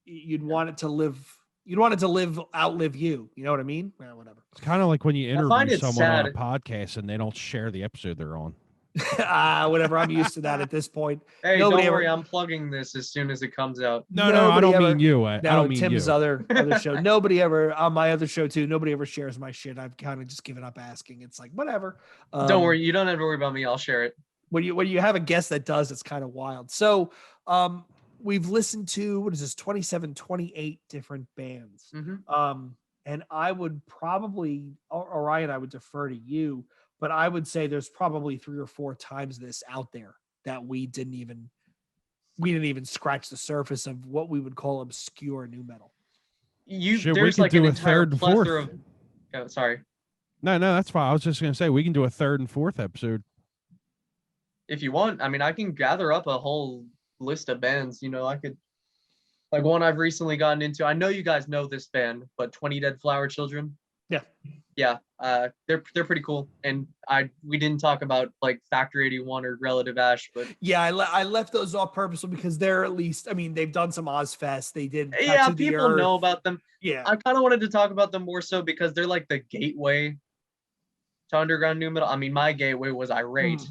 you'd want it to live. You'd want it to outlive you. You know what I mean? Well, whatever. It's kind of like when you find interview it someone on a sad. podcast and they don't share the episode they're on. Whatever. I'm used to that at this point. hey, Nobody don't worry, ever- I'm plugging this as soon as it comes out. No, I Nobody don't ever- mean you. I No, don't mean Tim's you. other show. Nobody ever on my other show too. Nobody ever shares my shit. I've kind of just given up asking. It's like whatever. Don't worry, you don't have to worry about me. I'll share it. When you have a guest that does, it's kind of wild. So we've listened to 27, 28 different bands. Mm-hmm. And I would probably, Orion, I would defer to you, but I would say there's probably 3 or 4 times this out there that we didn't even scratch the surface of what we would call obscure new metal. Shit, There's we like could an do a entire third and plethora fourth. of. Sorry. No, that's fine. I was just gonna say we can do a 3rd and 4th episode. If you want, I mean, I can gather up a whole list of bands. I could, like one I've recently gotten into. I know you guys know this band, but 20 Dead Flower Children. Yeah. They're pretty cool. And we didn't talk about like Factory 81 or Relative Ash, but yeah, I left those off purposely because they're at least, I mean, they've done some Ozfest. They did. yeah, Tattoo the people Earth. know about them. Yeah. I kind of wanted to talk about them more so because they're like the gateway to underground new metal. I mean, my gateway was Irate.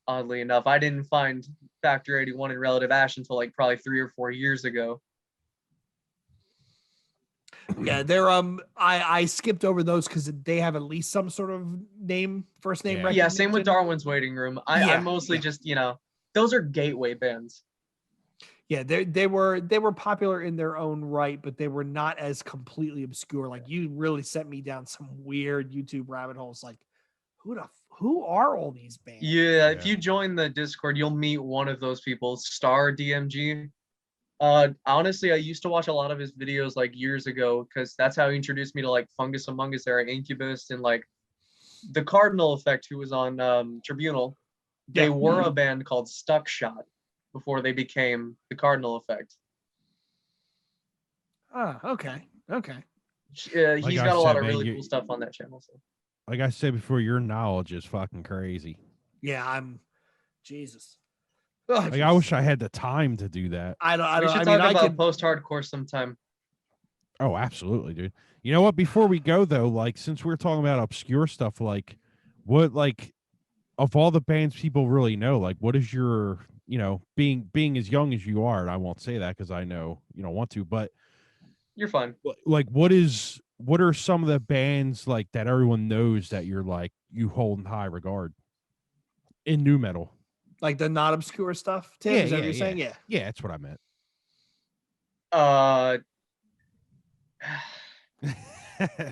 Oddly enough, I didn't find Factory 81 and Relative Ash until like probably 3 or 4 years ago. Yeah, they're I skipped over those because they have at least some sort of first name recognition. Yeah, same with Darwin's Waiting Room. I mostly just, those are gateway bands. Yeah, they were popular in their own right, but they were not as completely obscure. Like you really sent me down some weird YouTube rabbit holes. Like, who are all these bands? Yeah, if you join the Discord, you'll meet one of those people, Star DMG. Honestly, I used to watch a lot of his videos like years ago because that's how he introduced me to like Fungus Among Us era Incubus and like the Cardinal Effect, who was on Tribunal. They were a band called Stuck Shot before they became the Cardinal Effect. Ah, okay. He's got a lot of really cool stuff on that channel. So. Like I said before, your knowledge is fucking crazy. Yeah, I'm Jesus. Like, I wish I had the time to do that. We should talk about post-hardcore sometime. Oh, absolutely, dude. You know what? Before we go though, like since we're talking about obscure stuff, like what, like of all the bands people really know, like what is your, being as young as you are, and I won't say that because I know you don't want to, but you're fine. Like what are some of the bands like that everyone knows that you're like you hold in high regard in new metal? Like the not obscure stuff, Tim? Yeah, is that what you're saying? Yeah. Yeah, that's what I meant.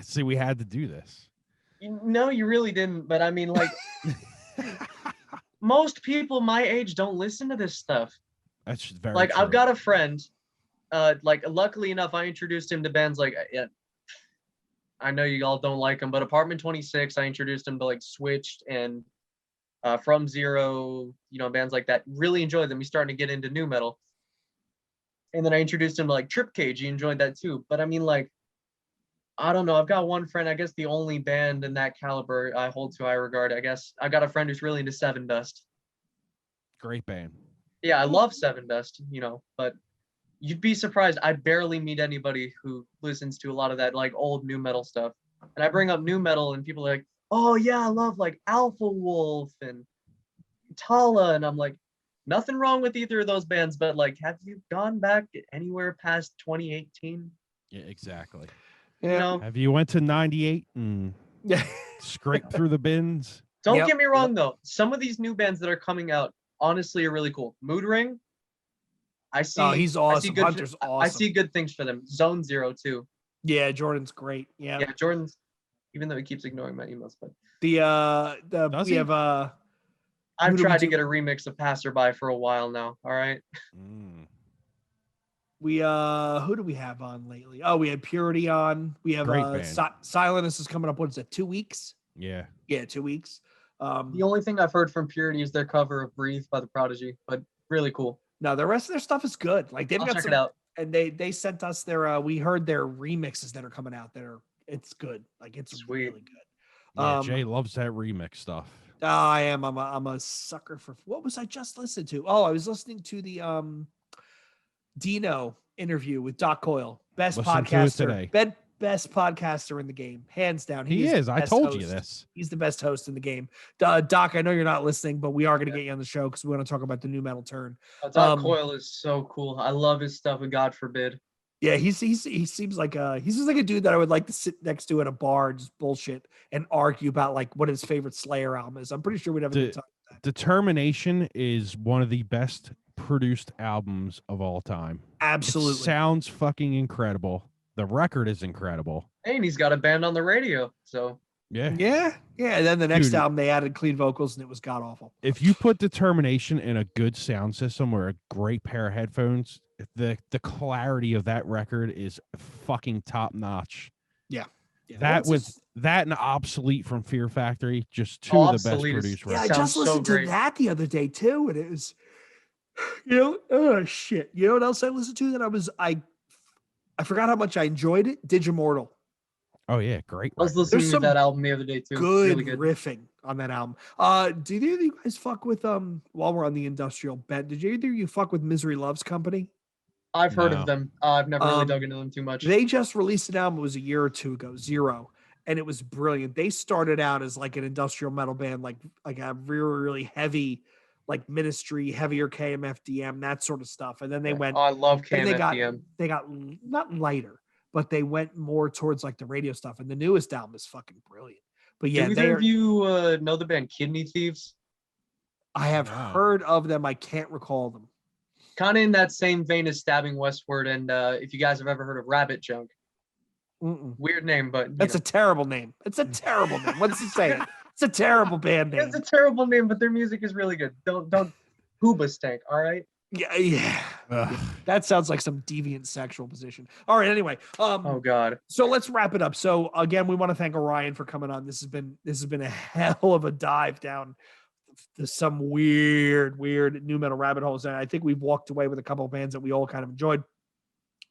See, we had to do this. No, you really didn't. But I mean, like, most people my age don't listen to this stuff. That's very like true. I've got a friend. Like, luckily enough, I introduced him to bands like I know you all don't like them, but Apartment 26, I introduced them to like Switched and From Zero, bands like that. Really enjoyed them. He's starting to get into new metal. And then I introduced him to like Trip Cage. He enjoyed that too. But I mean, like, I don't know. I've got one friend, I guess the only band in that caliber I hold to high regard. I guess I've got a friend who's really into Seven Dust. Great band. Yeah, I love Seven Dust, but you'd be surprised. I barely meet anybody who listens to a lot of that like old new metal stuff. And I bring up new metal and people are like, oh yeah, I love like Alpha Wolf and Tala. And I'm like, nothing wrong with either of those bands, but like, have you gone back anywhere past 2018? Yeah, exactly. Yeah. Have you went to 98 and scraped through the bins? Don't get me wrong though. Some of these new bands that are coming out honestly are really cool. Mood Ring. I see. Oh, he's awesome. I Hunter's awesome. I see good things for them. Zone Zero too. Yeah, Jordan's great. Yeah. Yeah, Jordan's. Even though he keeps ignoring my emails, but we have I've tried to get a remix of Passerby for a while now. All right. We who do we have on lately? Oh, we had Purity on. We have Silenus is coming up. What is it? 2 weeks? Yeah. 2 weeks. The only thing I've heard from Purity is their cover of Breathe by the Prodigy, but really cool. No, the rest of their stuff is good. Like they've got check some, it out. And they sent us their we heard their remixes that are coming out there. It's good. Like it's Sweet. really good. Yeah, Jay loves that remix stuff. I am. I'm a sucker for. What was I just listening to? Oh, I was listening to the Dino interview with Doc Coyle, best podcaster, best podcaster in the game, hands down. He is. I told you this. He's the best host in the game. Doc, I know you're not listeling, but we are going to get you on the show because we want to talk about the new metal turn. Doc Coyle is so cool. I love his stuff. And God forbid. Yeah, he seems like he's just like a dude that I would like to sit next to at a bar and just bullshit and argue about like what his favorite Slayer album is. I'm pretty sure we'd have a good time with that. Determination is one of the best produced albums of all time. Absolutely. It sounds fucking incredible. The record is incredible. Hey, and he's got a band on the radio. So yeah. And then the next album they added clean vocals and it was god awful. If you put Determination in a good sound system or a great pair of headphones, the clarity of that record is fucking top notch. Yeah. That and Obsolete from Fear Factory, just two of the best produced records. Yeah, I just listened to that the other day too, and it was, oh shit. You know what else I listened to that I forgot how much I enjoyed it? Digimortal. Oh yeah, great. I was listening to that album the other day too. Good, really good riffing on that album. Did either of you guys fuck with while we're on the industrial bed? Did either of you fuck with Misery Loves Company? I've heard of them. I've never really dug into them too much. They just released an album. It was a year or two ago, Zero, and it was brilliant. They started out as like an industrial metal band, like a really, really heavy, like Ministry, heavier KMFDM, that sort of stuff. And then they went. Oh, I love KMFDM. They got not lighter, but they went more towards like the radio stuff. And the newest album is fucking brilliant. But yeah, do either of you know the band Kidney Thieves? I have heard of them. I can't recall them. Kind of in that same vein as Stabbing Westward, and if you guys have ever heard of Rabbit Junk. Weird name, but that's a terrible name. It's a terrible name. What's it saying? It's a terrible band name. It's a terrible name, but their music is really good. Don't Hooba stank, all right? Yeah. That sounds like some deviant sexual position. All right, anyway. Oh God. So let's wrap it up. So again, we want to thank Orion for coming on. This has been a hell of a dive down to some weird new metal rabbit holes. And I think we've walked away with a couple of bands that we all kind of enjoyed,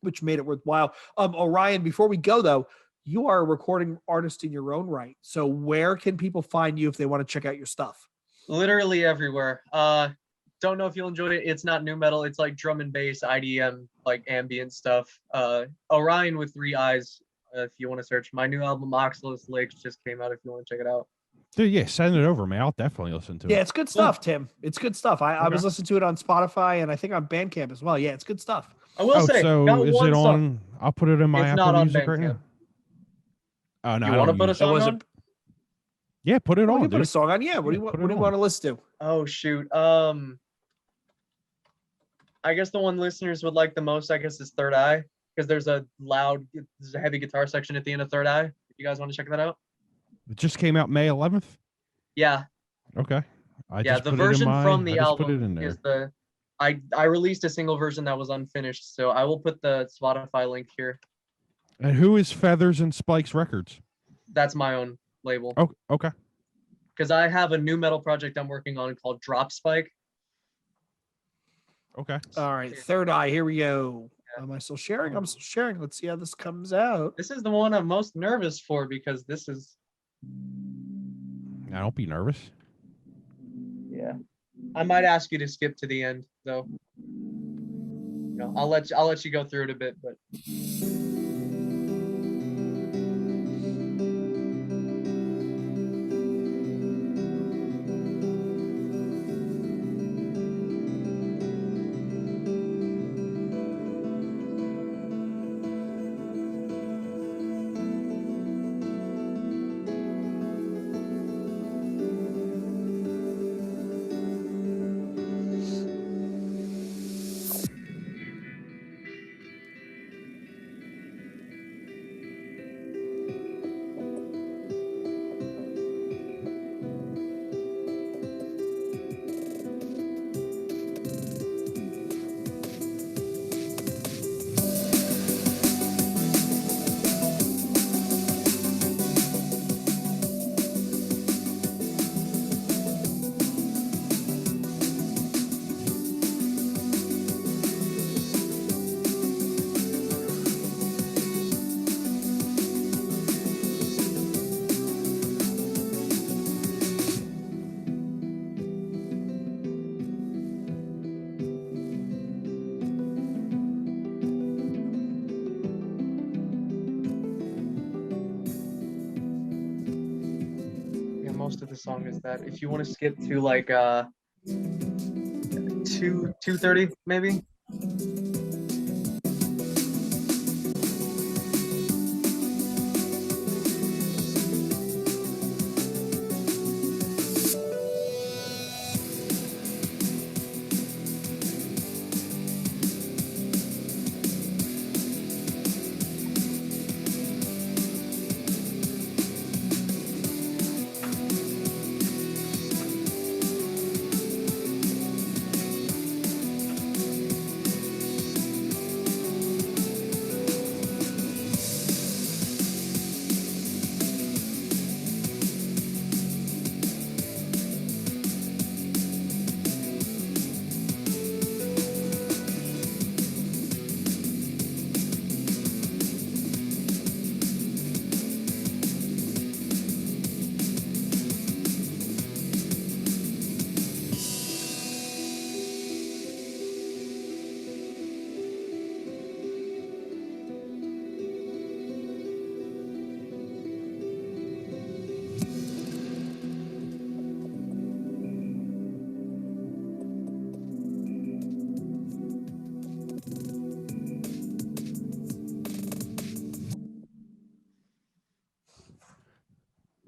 which made it worthwhile. Orion, before we go though, you are a recording artist in your own right. So where can people find you if they want to check out your stuff? Literally everywhere. Don't know if you'll enjoy it. It's not new metal. It's like drum and bass, IDM, like ambient stuff. Orion with 3 eyes. If you want to search my new album, Oxalus Lakes, just came out. If you want to check it out. Dude, yeah, send it over, man. I'll definitely listen to it. Yeah, it's good stuff, Tim. It's good stuff. I was listening to it on Spotify and I think on Bandcamp as well. Yeah, it's good stuff. I will say, so is it on? Song. I'll put it in my It's Apple not on Music right Bandcamp. now. Oh no, You want to put a song on? Yeah, put it on. Put a song on. Yeah. What do you want to listen to? Oh shoot. I guess the one listeners would like the most, I guess, is Third Eye, because there's a heavy guitar section at the end of Third Eye. If you guys want to check that out. It just came out May 11th. Yeah. Okay. The version from the album is I released a single version that was unfinished, so I will put the Spotify link here. And who is Feathers and Spikes Records? That's my own label. Oh, okay. Because I have a new metal project I'm working on called Drop Spike. Okay. All right, Third Eye. Here we go. Am I still sharing? I'm still sharing. Let's see how this comes out. This is the one I'm most nervous for because this is. Now, don't be nervous. Yeah. I might ask you to skip to the end, though. I'll let you go through it a bit, but. Most of the song is that. If you want to skip to like 2:30 maybe.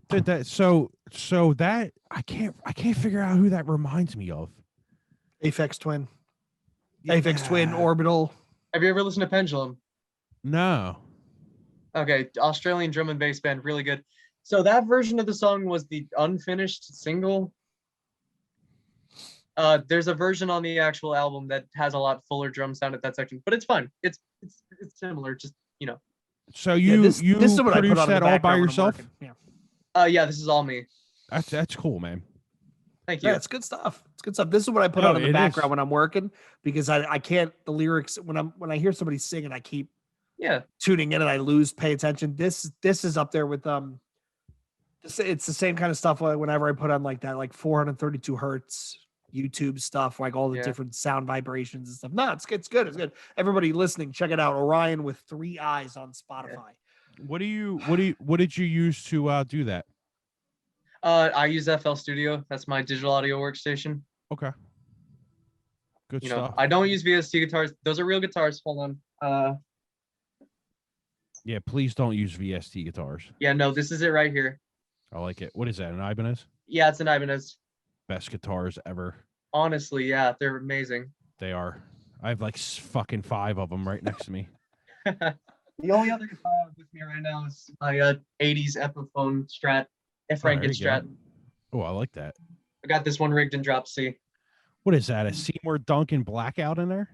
Dude, that I can't figure out who that reminds me of. Aphex Twin. Aphex Twin, Yeah. Orbital. Have you ever listened to Pendulum? No. Okay, Australian drum and bass band, really good. So that version of the song was the unfinished single. There's a version on the actual album that has a lot fuller drum sound at that section, but it's fine. It's similar, just So Yeah, this is what I put produced on in the that all by background when I'm yourself? working. Yeah. Yeah, this is all me. That's cool, man. Thank you. Yeah, it's good stuff. It's good stuff. This is what I put No, on in the it background is. when I'm working because I can't the lyrics when I hear somebody singing, I keep Yeah. tuning in and I pay attention. This is up there with it's the same kind of stuff whenever I put on like that, like 432 hertz YouTube stuff, like all the Yeah. different sound vibrations and stuff. No, it's good. It's good. Everybody listening, check it out. Orion with 3 eyes on Spotify. What did you use to do that? I use FL Studio. That's my digital audio workstation. Okay. Good stuff. I don't use VST guitars. Those are real guitars. Hold on. Yeah, please don't use VST guitars. Yeah, no, this is it right here. I like it. What is that? An Ibanez? Yeah, it's an Ibanez. Best guitars ever. Honestly, yeah, they're amazing. They are. I have like fucking 5 of them right next to me. The only other guitar I have with me right now is my 80s Epiphone Strat, Franken Strat. Oh, I like that. I got this one rigged in drop C. What is that? A Seymour Duncan blackout in there?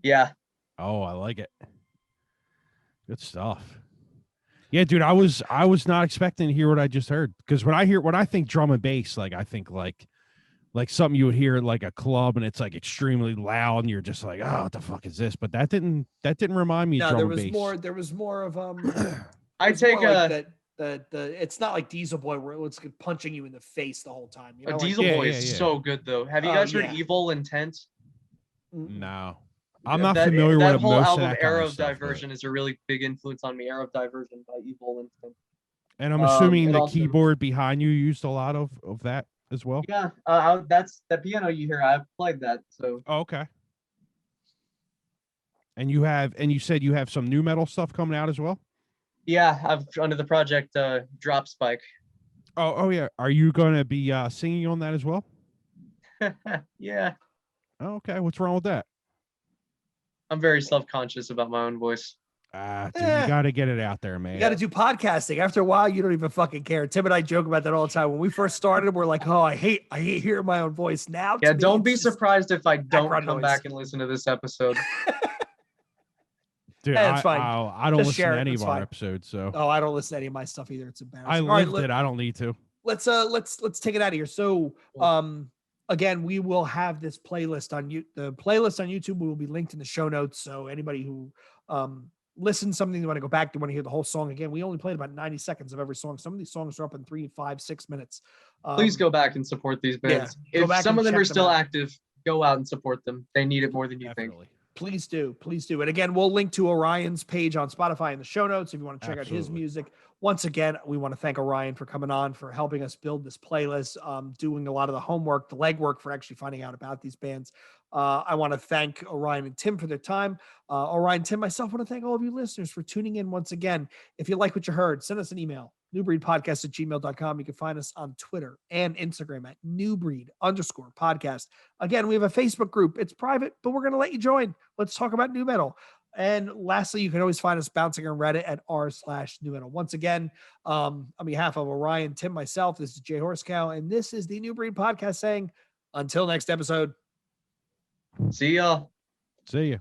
Yeah. Oh, I like it. Good stuff. Yeah, dude, I was not expecting to hear what I just heard, because when I think drum and bass, like I think like something you would hear at like a club and it's like extremely loud and you're just like, oh, what the fuck is this? But that didn't remind me of No, drum there and was bass. more. There was more of I it's more take like a the. It's not like Diesel Boy where it's punching you in the face the whole time. You know, like, Diesel Yeah, Boy yeah, is yeah. so good though. Have you Oh, guys heard yeah. Evil Intent? No, I'm not That familiar that with whole most album of that kind Era of of stuff, Diversion is a really big influence on me. Era of Diversion by Evil Intent. and I'm assuming and the also- keyboard behind you used a lot of that as well. Yeah, that's the piano you hear. I've played that. So Oh, okay. And you said you have some new metal stuff coming out as well? yeah, I've under the project Drop Spike. Oh yeah. Are you going to be singing on that as well? Yeah, Oh, okay. What's wrong with that? I'm very self-conscious about my own voice. Dude, Eh. you got to get it out there, man. You got to do podcasting. After a while, you don't even fucking care. Tim and I joke about that all the time. When we first started, we're like, "Oh, I hate hearing my own voice." Now, to Yeah, me, don't be it's just- surprised if I don't background come noise. back and listen to this episode. Dude, Hey, it's fine. I don't Just listen share to it, any it's of our fine. episodes, so Oh, I don't listen to any of my stuff either. It's embarrassing. I All right, lived it. I don't need to. let's take it out of here. So again, we will have this playlist on you. The playlist on YouTube will be linked in the show notes. So anybody who listens something you want to go back to, want to hear the whole song again. We only played about 90 seconds of every song. Some of these songs are up in 3, 5, 6 minutes. Please go back and support these bands. go If back some and of them check are them still out. active, go out and support them. They need it more than you think. Definitely. Please do. And again, we'll link to Orion's page on Spotify in the show notes if you want to check out his Absolutely. music. Once again, we want to thank Orion for coming on, for helping us build this playlist, doing a lot of the homework, the legwork for actually finding out about these bands. I want to thank Orion and Tim for their time. Orion, Tim, myself want to thank all of you listeners for tuning in once again. If you like what you heard, send us an email, newbreedpodcast@gmail.com. You can find us on Twitter and Instagram at newbreed_podcast. Again, we have a Facebook group. It's private, but we're going to let you join. Let's talk about new metal. And lastly, you can always find us bouncing on Reddit at r/new metal. Once again, on behalf of Orion, Tim, myself, this is Jay Horsecow, and this is the New Breed Podcast saying, until next episode. See y'all. See ya.